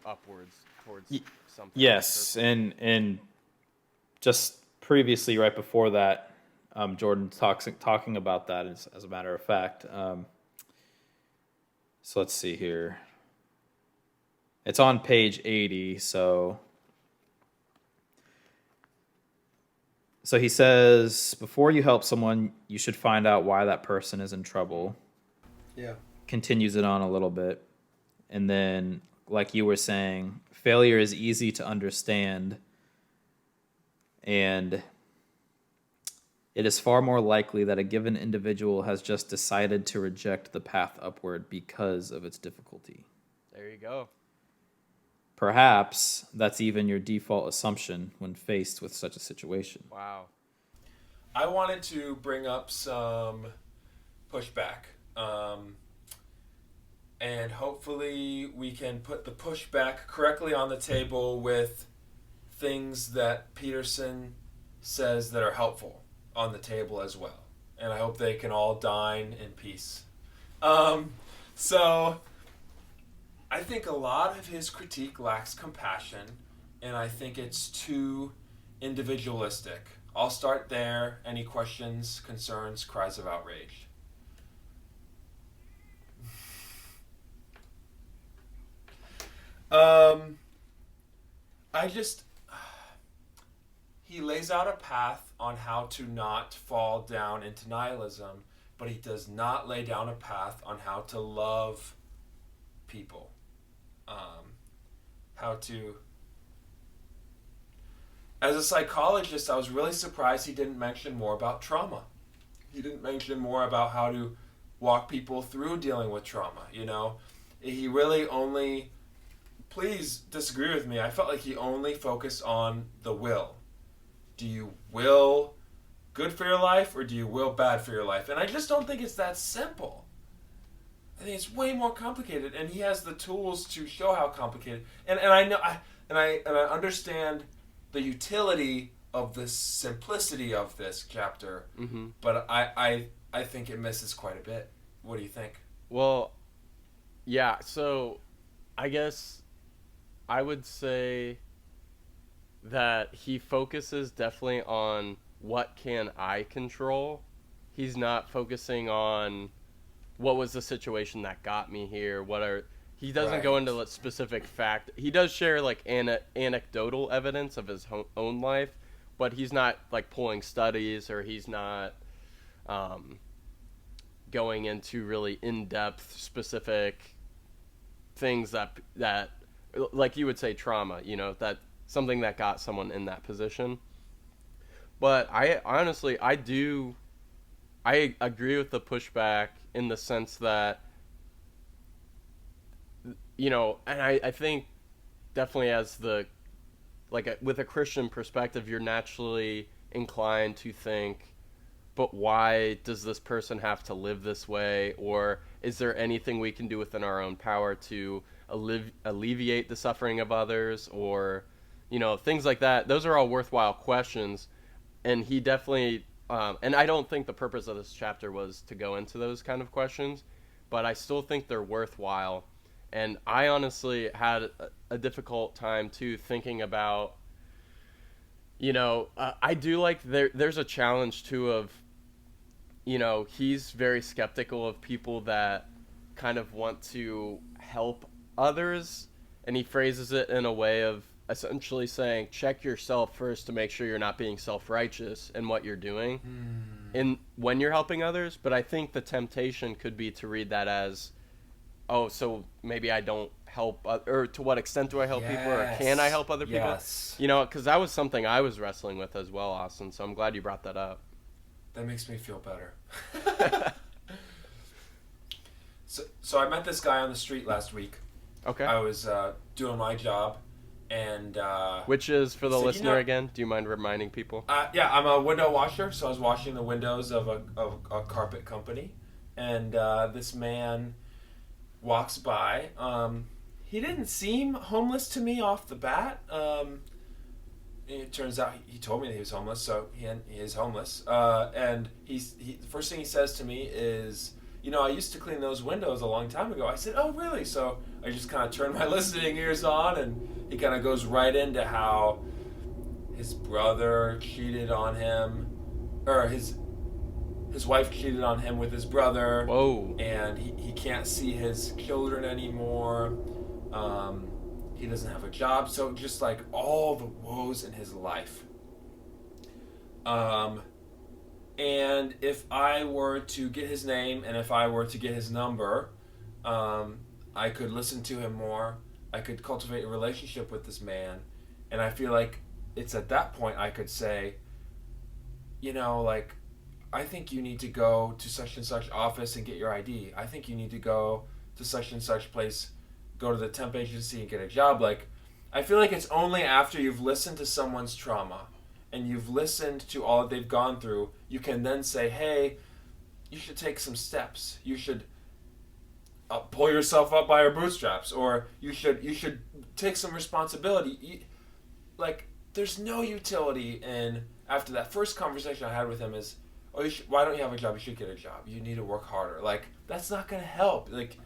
upwards towards something. Yes, and just previously, right before that, Jordan talking about that as a matter of fact. So let's see here. It's on page 80, so he says, before you help someone, you should find out why that person is in trouble. Yeah. Continues it on a little bit. And then like you were saying, failure is easy to understand, and it is far more likely that a given individual has just decided to reject the path upward because of its difficulty. There you go. Perhaps that's even your default assumption when faced with such a situation. Wow. I wanted to bring up some pushback. And hopefully we can put the pushback correctly on the table with things that Peterson says that are helpful on the table as well. And I hope they can all dine in peace. So I think a lot of his critique lacks compassion, and I think it's too individualistic. I'll start there. Any questions, concerns, cries of outrage? He lays out a path on how to not fall down into nihilism, but he does not lay down a path on how to love people. As a psychologist, I was really surprised he didn't mention more about trauma. He didn't mention more about how to walk people through dealing with trauma, He really only, please disagree with me, I felt like he only focused on the will. Do you will good for your life or do you will bad for your life? And I just don't think it's that simple. I think it's way more complicated, and he has the tools to show how complicated. And I know I understand the utility of the simplicity of this chapter, but I think it misses quite a bit. What do you think? Well, yeah. So, I guess I would say that he focuses definitely on what can I control. He's not focusing on what was the situation that got me here. He doesn't go into specific fact. He does share like anecdotal evidence of his own life, but he's not like pulling studies, or he's not going into really in-depth specific things that like you would say trauma, that something that got someone in that position. But I honestly I agree with the pushback in the sense that, and I think definitely as with a Christian perspective, you're naturally inclined to think, but why does this person have to live this way? Or is there anything we can do within our own power to alleviate the suffering of others? Or, things like that. Those are all worthwhile questions. And he definitely, and I don't think the purpose of this chapter was to go into those kind of questions, but I still think they're worthwhile. And I honestly had a difficult time too thinking about, I do like there's a challenge too of, he's very skeptical of people that kind of want to help others, and he phrases it in a way of essentially saying, check yourself first to make sure you're not being self-righteous in what you're doing and when you're helping others. But I think the temptation could be to read that as, oh, so maybe I don't help, or to what extent do I help people, or can I help other people? Yes. Because that was something I was wrestling with as well, Austin, so I'm glad you brought that up. That makes me feel better. So I met this guy on the street last week. Okay. I was doing my job, and which is, for the listener again, do you mind reminding people? Yeah, I'm a window washer, so I was washing the windows of a carpet company, and this man walks by. He didn't seem homeless to me off the bat. It turns out he told me that he was homeless, so he is homeless. And the first thing he says to me is, I used to clean those windows a long time ago. I said, oh, really? So I just kind of turned my listening ears on, and he kind of goes right into how his brother cheated on him, or his wife cheated on him with his brother. Whoa. And he can't see his children anymore. He doesn't have a job. So just like all the woes in his life. And if I were to get his name and if I were to get his number, I could listen to him more. I could cultivate a relationship with this man, and I feel like it's at that point I could say, you know, like, I think you need to go to such and such office and get your ID. I think you need to go to such and such place, go to the temp agency and get a job. Like, I feel like it's only after you've listened to someone's trauma and you've listened to all that they've gone through, you can then say, hey, you should take some steps. You should pull yourself up by your bootstraps, or you should take some responsibility. Like, there's no utility in, after that first conversation I had with him is, oh, why don't you have a job? You should get a job. You need to work harder. Like, that's not going to help. Like,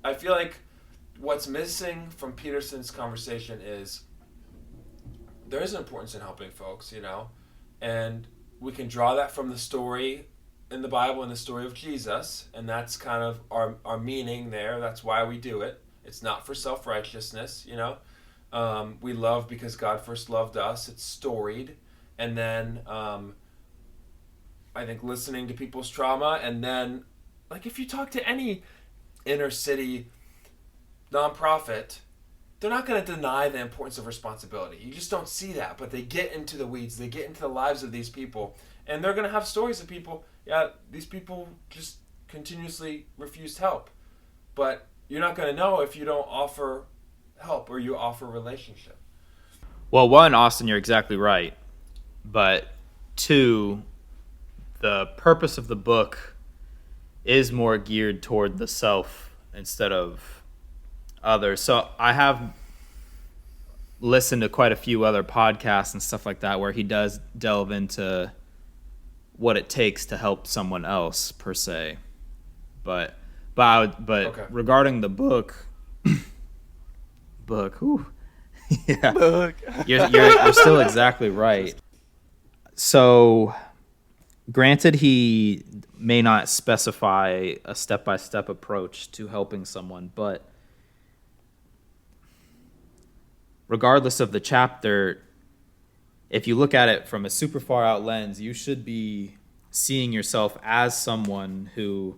I feel like what's missing from Peterson's conversation is there is an importance in helping folks, you know, and we can draw that from the story in the Bible and the story of Jesus, and that's kind of our meaning there. That's why we do it. It's not for self-righteousness, you know. We love because God first loved us. It's storied. And then I think listening to people's trauma, and then, like, if you talk to any inner city nonprofit, they're not going to deny the importance of responsibility. You just don't see that, but they get into the weeds. They get into the lives of these people, and they're going to have stories of people, these people just continuously refused help. But you're not going to know if you don't offer help or you offer relationship. Well, one, Austin, you're exactly right. But two, the purpose of the book is more geared toward the self instead of others. So I have listened to quite a few other podcasts and stuff like that where he does delve into what it takes to help someone else per se. But okay. Regarding the book, whew, yeah, book. You're still exactly right. So, granted, he may not specify a step-by-step approach to helping someone, but regardless of the chapter, if you look at it from a super far out lens, you should be seeing yourself as someone who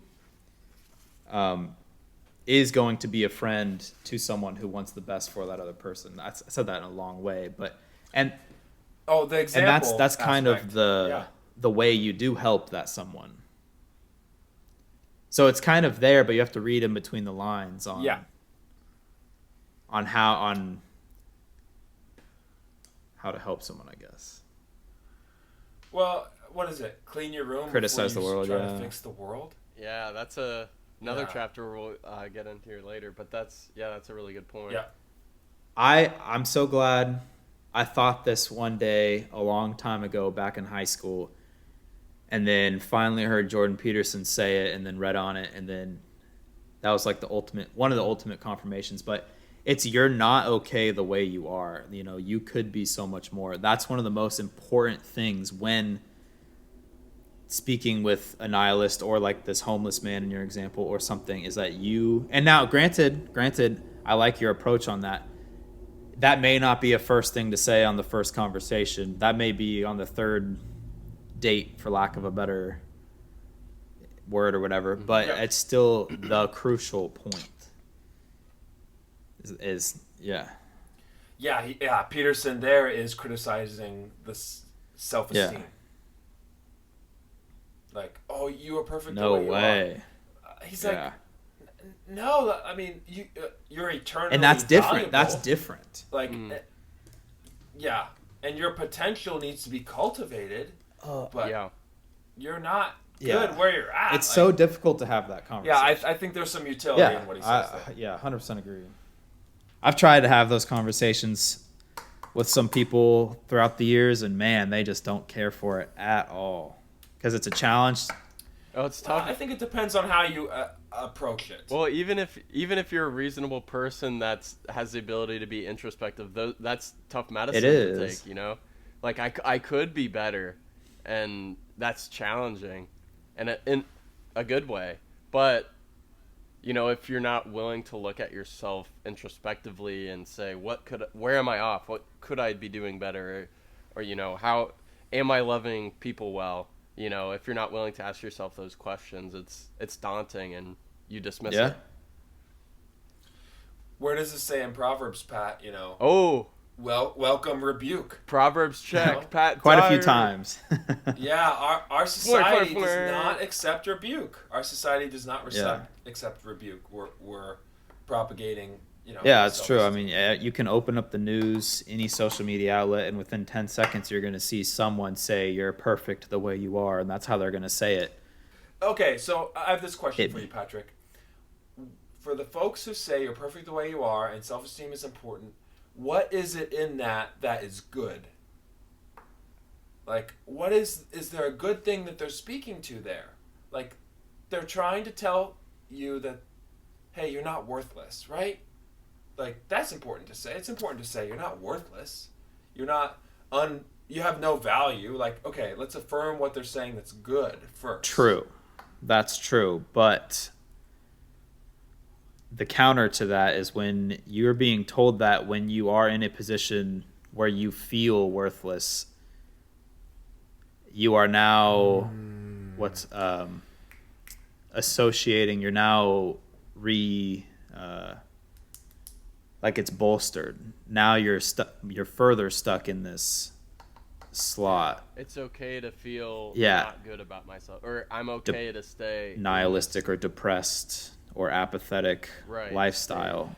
is going to be a friend to someone who wants the best for that other person. I said that in a long way, but the example, and that's kind of the way you do help that someone. So it's kind of there, but you have to read in between the lines on how to help someone, I guess. Well, what is it? Clean your room. Criticize the world. Try to fix the world. Yeah, that's another chapter we'll get into here later. But that's a really good point. Yeah. I'm so glad I thought this one day a long time ago back in high school, and then finally heard Jordan Peterson say it, and then read on it, and then that was like one of the ultimate confirmations. But it's, you're not okay the way you are. You know, you could be so much more. That's one of the most important things when speaking with a nihilist or like this homeless man in your example or something, is that you, and now granted, I like your approach on that. That may not be a first thing to say on the first conversation. That may be on the third date, for lack of a better word or whatever, but it's still the crucial point. Peterson there is criticizing the self-esteem. Yeah. Like, oh, you are perfect. No way. He's like, no. I mean, you're eternally and that's different. valuable. That's different. Like, and your potential needs to be cultivated. But you're not good where you're at. It's so difficult to have that conversation. Yeah, I think there's some utility in what he says there. 100% agree. I've tried to have those conversations with some people throughout the years, and man, they just don't care for it at all. Because it's a challenge. Oh, it's tough. I think it depends on how you approach it. Well, even if you're a reasonable person that has the ability to be introspective, that's tough medicine to take. You know, like I could be better, and that's challenging, and in a good way. But you know, if you're not willing to look at yourself introspectively and say, where am I off? What could I be doing better? Or you know, how am I loving people well? You know, if you're not willing to ask yourself those questions, it's daunting and you dismiss it. where does it say in Proverbs, Pat? Oh, welcome rebuke. Proverbs check. Pat quite Dyer. a few times. Yeah, our society Fleur. does not accept rebuke. Our society does not accept rebuke. We're propagating. Yeah, it's true. I mean, you can open up the news, any social media outlet, and within 10 seconds, you're going to see someone say you're perfect the way you are, and that's how they're going to say it. Okay, so I have this question for you, Patrick. For the folks who say you're perfect the way you are and self-esteem is important, what is it in that is good? Like, what is there a good thing that they're speaking to there? Like, they're trying to tell you that, hey, you're not worthless, right? Like, that's important to say. It's important to say you're not worthless. You're not you have no value. Like, okay, let's affirm what they're saying that's good first. True. That's true. But the counter to that is when you're being told that when you are in a position where you feel worthless, you are now associating, you're now like it's bolstered. Now you're further stuck in this slot. It's okay to feel Yeah. not good about myself, or I'm okay to stay nihilistic or depressed or apathetic lifestyle.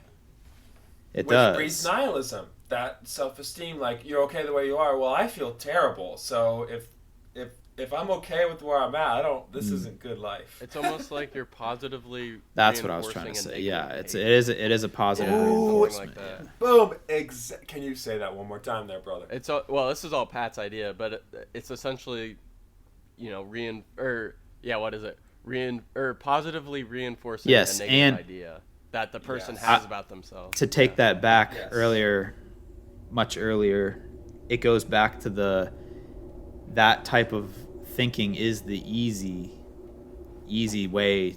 Which breeds nihilism. That self-esteem, like, you're okay the way you are. Well, I feel terrible. So if I'm okay with where I'm at, this isn't good life. It's almost like you're positively. That's what I was trying to say. Yeah, it is a positive reinforcement. Like that. Boom. Can you say that one more time there, brother? This is all Pat's idea, but it's essentially, what is it? Positively reinforcing a negative idea that the person has about themselves. To take that back much earlier, it goes back to that type of thinking is the easy way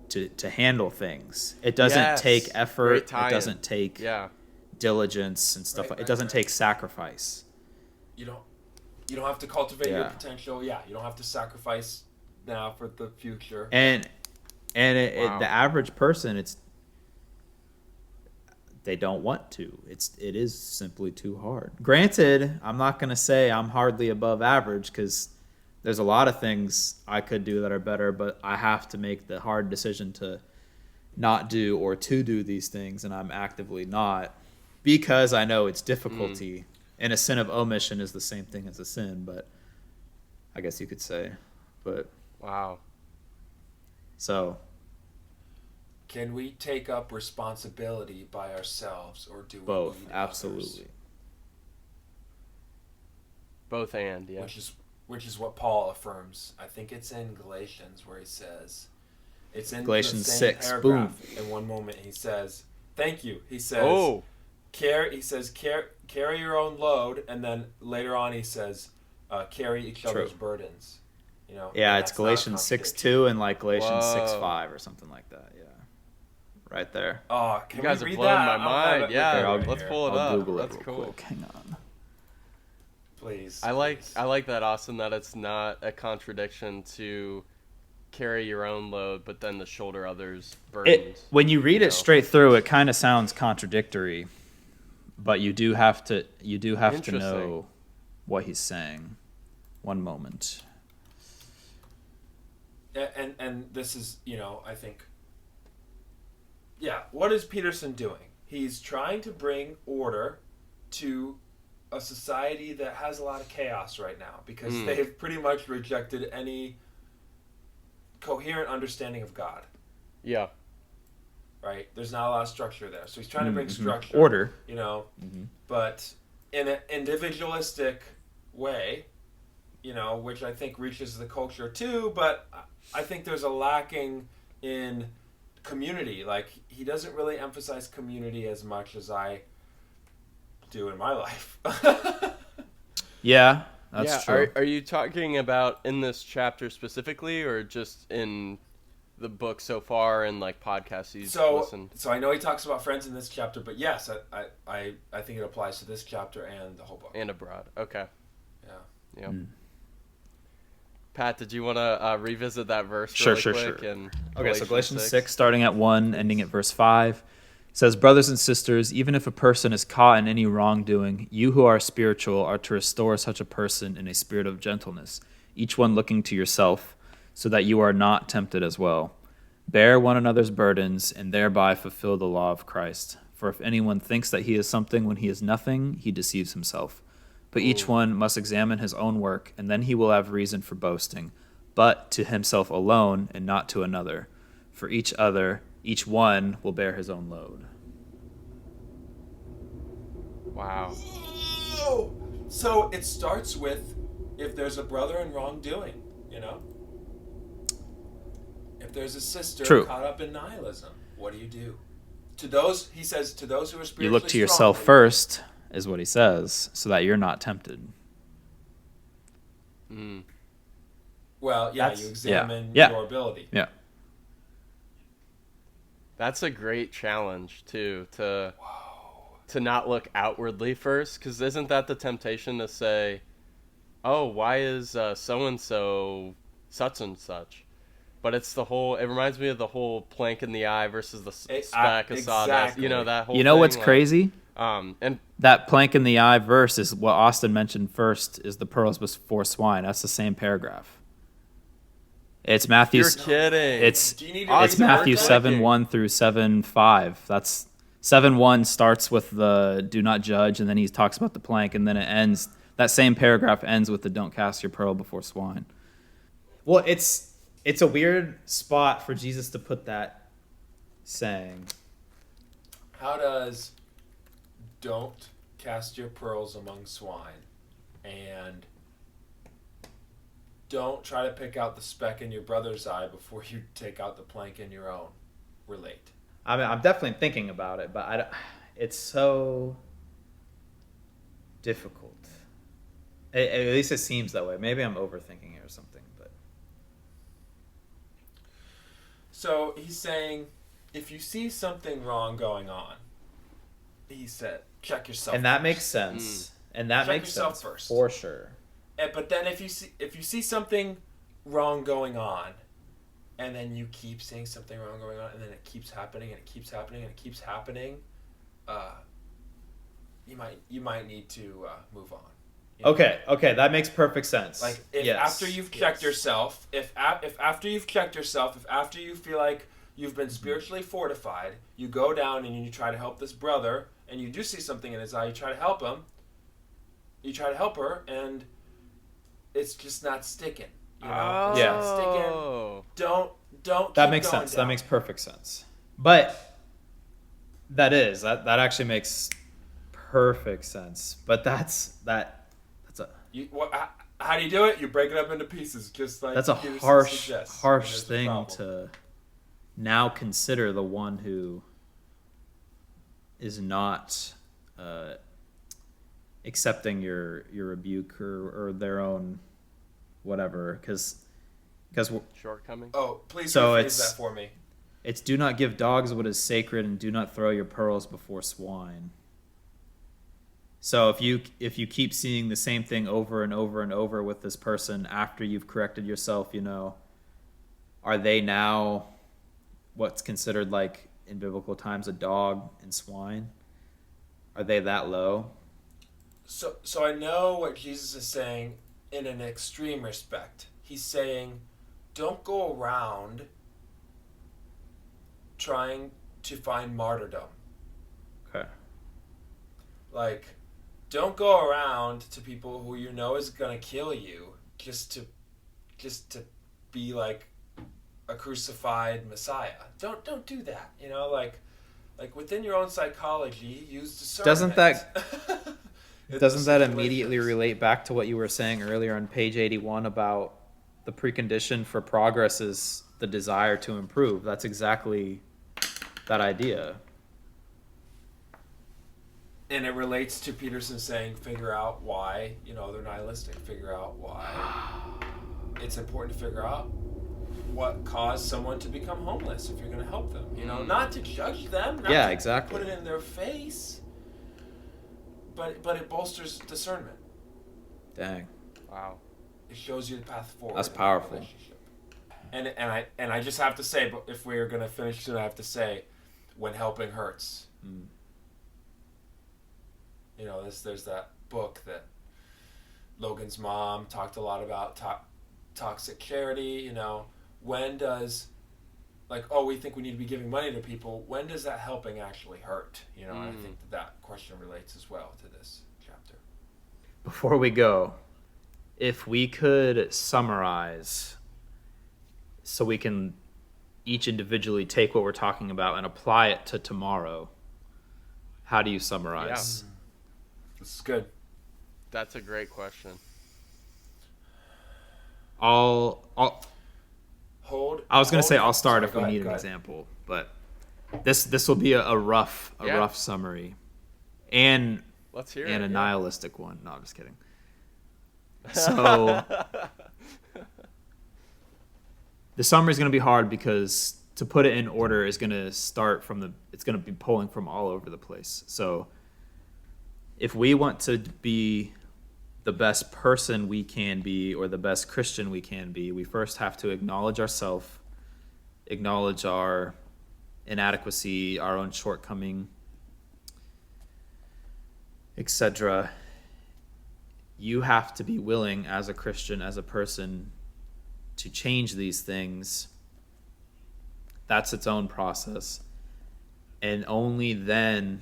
to handle things. It doesn't take effort. It doesn't take diligence and stuff. It doesn't take sacrifice. You don't have to cultivate your potential. Yeah, you don't have to sacrifice now for the future. And the average person, they don't want to. It is simply too hard. Granted, I'm not going to say I'm hardly above average because there's a lot of things I could do that are better, but I have to make the hard decision to not do or to do these things, and I'm actively not because I know it's difficulty. And a sin of omission is the same thing as a sin, but I guess you could say. But wow. So can we take up responsibility by ourselves, or do we both? Need absolutely. Others? Both and yeah. Which is what Paul affirms. I think it's in Galatians where he says, it's in Galatians the same 6. paragraph. Boom. In one moment he says, "Thank you." He says, carry your own load, and then later on he says, carry each other's burdens. Yeah, it's Galatians 6:2 and like Galatians 6:5 or something like that. Yeah, right there. Oh, you guys are blowing my mind. Yeah, let's pull it up. Google That's it cool. Quick. Hang on. Please. I like that, Austin. That it's not a contradiction to carry your own load, but then to shoulder others' burdens. When you read it straight through, it kind of sounds contradictory, but you do have to know what he's saying. One moment. And this is, I think, what is Peterson doing? He's trying to bring order to a society that has a lot of chaos right now because they've pretty much rejected any coherent understanding of God. Yeah. Right? There's not a lot of structure there. So he's trying to bring structure. Order. But in an individualistic way, which I think reaches the culture too, but I think there's a lacking in community. Like, he doesn't really emphasize community as much as I do in my life. Yeah, that's true. Are you talking about in this chapter specifically, or just in the book so far and like podcasts he's listened? So I know he talks about friends in this chapter, but yes, I think it applies to this chapter and the whole book. And abroad. Okay. Yeah. Pat, did you want to revisit that verse Sure. quick? And okay, so Galatians 6, starting at 1, ending at verse 5. It says, brothers and sisters, even if a person is caught in any wrongdoing, you who are spiritual are to restore such a person in a spirit of gentleness, each one looking to yourself, so that you are not tempted as well. Bear one another's burdens, and thereby fulfill the law of Christ. For if anyone thinks that he is something when he is nothing, he deceives himself. But each one must examine his own work, and then he will have reason for boasting, but to himself alone and not to another. For each one will bear his own load. Wow. Whoa! So it starts with, if there's a brother in wrongdoing, If there's a sister caught up in nihilism, what do you do? To those, he says, to those who are spiritually You look to yourself first, is what he says, so that you're not tempted. Well, you examine your ability. Yeah. That's a great challenge, too, to not look outwardly first, because isn't that the temptation to say, oh, why is so-and-so such and such? But it's it reminds me of the whole plank in the eye versus the speck of sawdust. That whole thing, What's crazy? And that plank in the eye verse is what Austin mentioned first, is the pearls before swine. That's the same paragraph. It's Matthew. You're kidding. It's Matthew 7:1 through 7:5. That's 7:1 starts with the do not judge, and then he talks about the plank, and then it ends. That same paragraph ends with the don't cast your pearl before swine. Well, it's a weird spot for Jesus to put that saying. How does don't cast your pearls among swine and don't try to pick out the speck in your brother's eye before you take out the plank in your own relate? I mean, I'm definitely thinking about it, but it's so difficult. At least it seems that way. Maybe I'm overthinking it or something. But so he's saying, if you see something wrong going on, he said, check yourself. And that first. Makes sense. And that check makes yourself sense first. For sure. But then if you see something wrong going on, and then you keep seeing something wrong going on, and then it keeps happening, and it keeps happening, and it keeps happening, you might need to move on. Okay, that makes perfect sense. Like after you've checked yourself, if after you've checked yourself, if after you feel like you've been spiritually fortified, you go down and you try to help this brother, and you do see something in his eye, you try to help him, you try to help her, and it's just not sticking. It's not sticking. Don't. That makes sense. Down. That makes perfect sense. But that actually makes perfect sense. But that's a. How do you do it? You break it up into pieces, just like that's a harsh thing to now consider the one who is not accepting your rebuke or their own whatever, because shortcoming. Oh, please rephrase that for me. It's do not give dogs what is sacred, and do not throw your pearls before swine. So if you keep seeing the same thing over and over and over with this person after you've corrected yourself, are they now what's considered, like in biblical times, a dog and swine? Are they that low? So I know what Jesus is saying in an extreme respect. He's saying, don't go around trying to find martyrdom. Okay. Like, don't go around to people who you know is gonna kill you just to be like a crucified Messiah. Don't do that. Like within your own psychology, use discernment. Doesn't that immediately relate back to what you were saying earlier on page 81 about the precondition for progress is the desire to improve? That's exactly that idea. And it relates to Peterson saying, figure out why, they're nihilistic. Figure out why. It's important to figure out what caused someone to become homeless if you're going to help them. Not to judge them. Not to exactly. Put it in their face. But it bolsters discernment. Dang. Wow. It shows you the path forward. That's powerful. And I just have to say, but if we are going to finish soon, I have to say, when helping hurts. You know, there's that book that Logan's mom talked a lot about, toxic charity. You know, when does, like, oh, we think we need to be giving money to people, when does that helping actually hurt? You know, and I think that question relates as well to this chapter. Before we go, if we could summarize so we can each individually take what we're talking about and apply it to tomorrow, how do you summarize? Yeah. This is good. That's a great question. I'll Hold. I was going to say I'll start Sorry, if we go need ahead, an example, but this will be a rough summary, and let's hear and it, a nihilistic one. No, I'm just kidding. So the summary is going to be hard because to put it in order is going to start from it's going to be pulling from all over the place. So if we want to be the best person we can be or the best Christian we can be, we first have to acknowledge ourselves, acknowledge our inadequacy, our own shortcoming, etc. You have to be willing as a Christian, as a person, to change these things. That's its own process. And only then,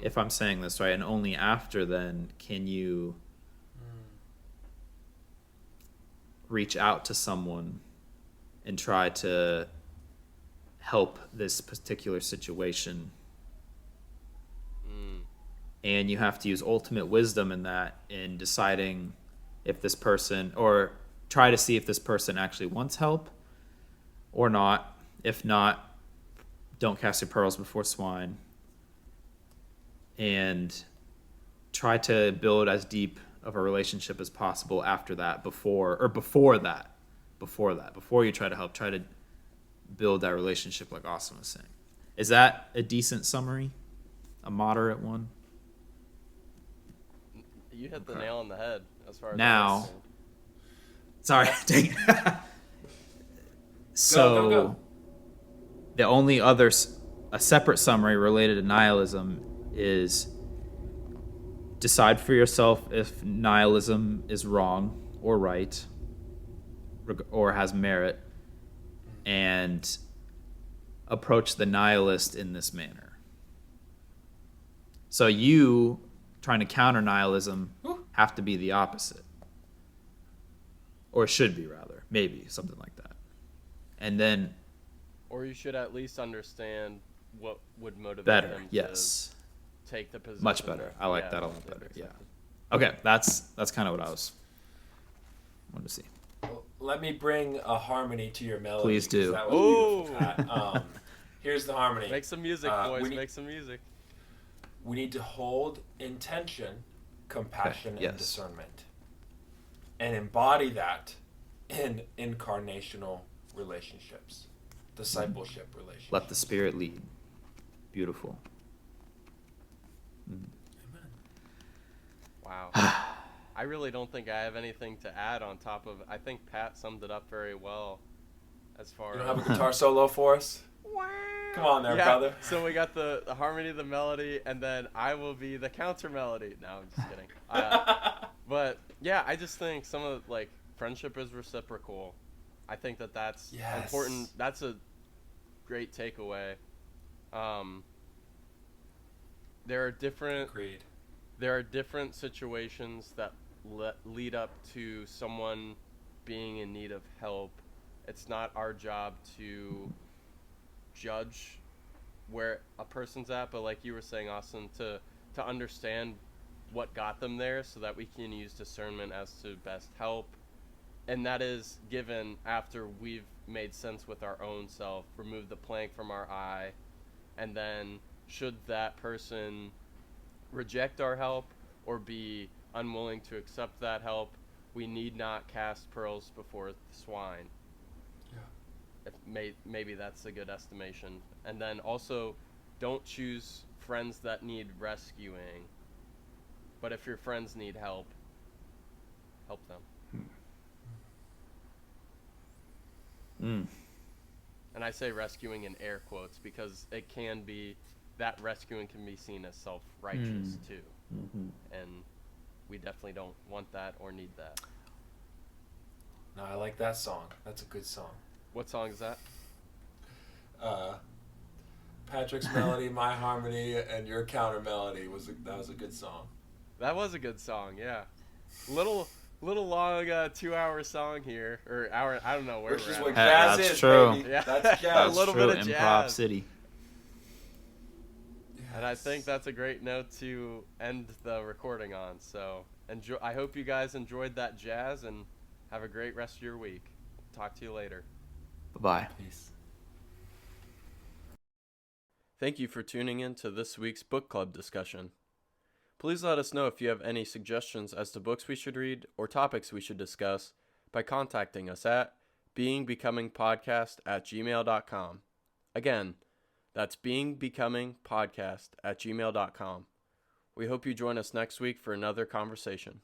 if I'm saying this right, and only after then can you reach out to someone and try to help this particular situation. And you have to use ultimate wisdom in that, in deciding if this person, or try to see if this person actually wants help or not. If not, don't cast your pearls before swine, and try to build as deep of a relationship as possible after that, before you try to help, try to build that relationship like Austin was saying. Is that a decent summary? A moderate one? You hit the nail on the head as far as now. Sorry, dang it. So, go. The only other, a separate summary related to nihilism is decide for yourself if nihilism is wrong or right or has merit, and approach the nihilist in this manner. So you, trying to counter nihilism, have to be the opposite. Or should be, rather. Maybe, something like that. And then... Or you should at least understand what would motivate better, them yes. to take the position. Much better. I like that a lot better, yeah. Okay, that's kind of what I wanted to see. Well, let me bring a harmony to your melody. Please do. That was beautiful. Here's the harmony. Make some music, boys. Make some music. We need to hold intention, compassion, and discernment, and embody that in incarnational relationships, discipleship relationships. Let the Spirit lead. Beautiful. Amen. Wow. I really don't think I have anything to add on top of. I think Pat summed it up very well. As far You as don't have a guitar solo for us? Come on there, brother. So we got the harmony, the melody, and then I will be the counter melody. No, I'm just kidding. But yeah, I just think some of friendship is reciprocal. I think that's important. That's a great takeaway. There are different. Agreed. There are different situations that lead up to someone being in need of help. It's not our job to judge where a person's at, but like you were saying, Austin, to understand what got them there so that we can use discernment as to best help. And that is given after we've made sense with our own self, remove the plank from our eye, and then should that person reject our help or be unwilling to accept that help, we need not cast pearls before swine. Maybe that's a good estimation. And then also, don't choose friends that need rescuing. But if your friends need help, help them. And I say rescuing in air quotes because it can be, that rescuing can be seen as self-righteous too. Mm-hmm. And we definitely don't want that or need that. No, I like that song. That's a good song. What song is that? Patrick's melody, my harmony, and your counter melody that was a good song. That was a good song, yeah. Little long 2-hour song here, or hour. I don't know where Which we're is at. what jazz That's is, true. baby. Yeah. That's A jazz. little True. bit of Improv jazz. City. And I think that's a great note to end the recording on. So I hope you guys enjoyed that jazz and have a great rest of your week. Talk to you later. Bye-bye. Peace. Thank you for tuning in to this week's book club discussion. Please let us know if you have any suggestions as to books we should read or topics we should discuss by contacting us at beingbecomingpodcast@gmail.com. Again, that's beingbecomingpodcast@gmail.com. We hope you join us next week for another conversation.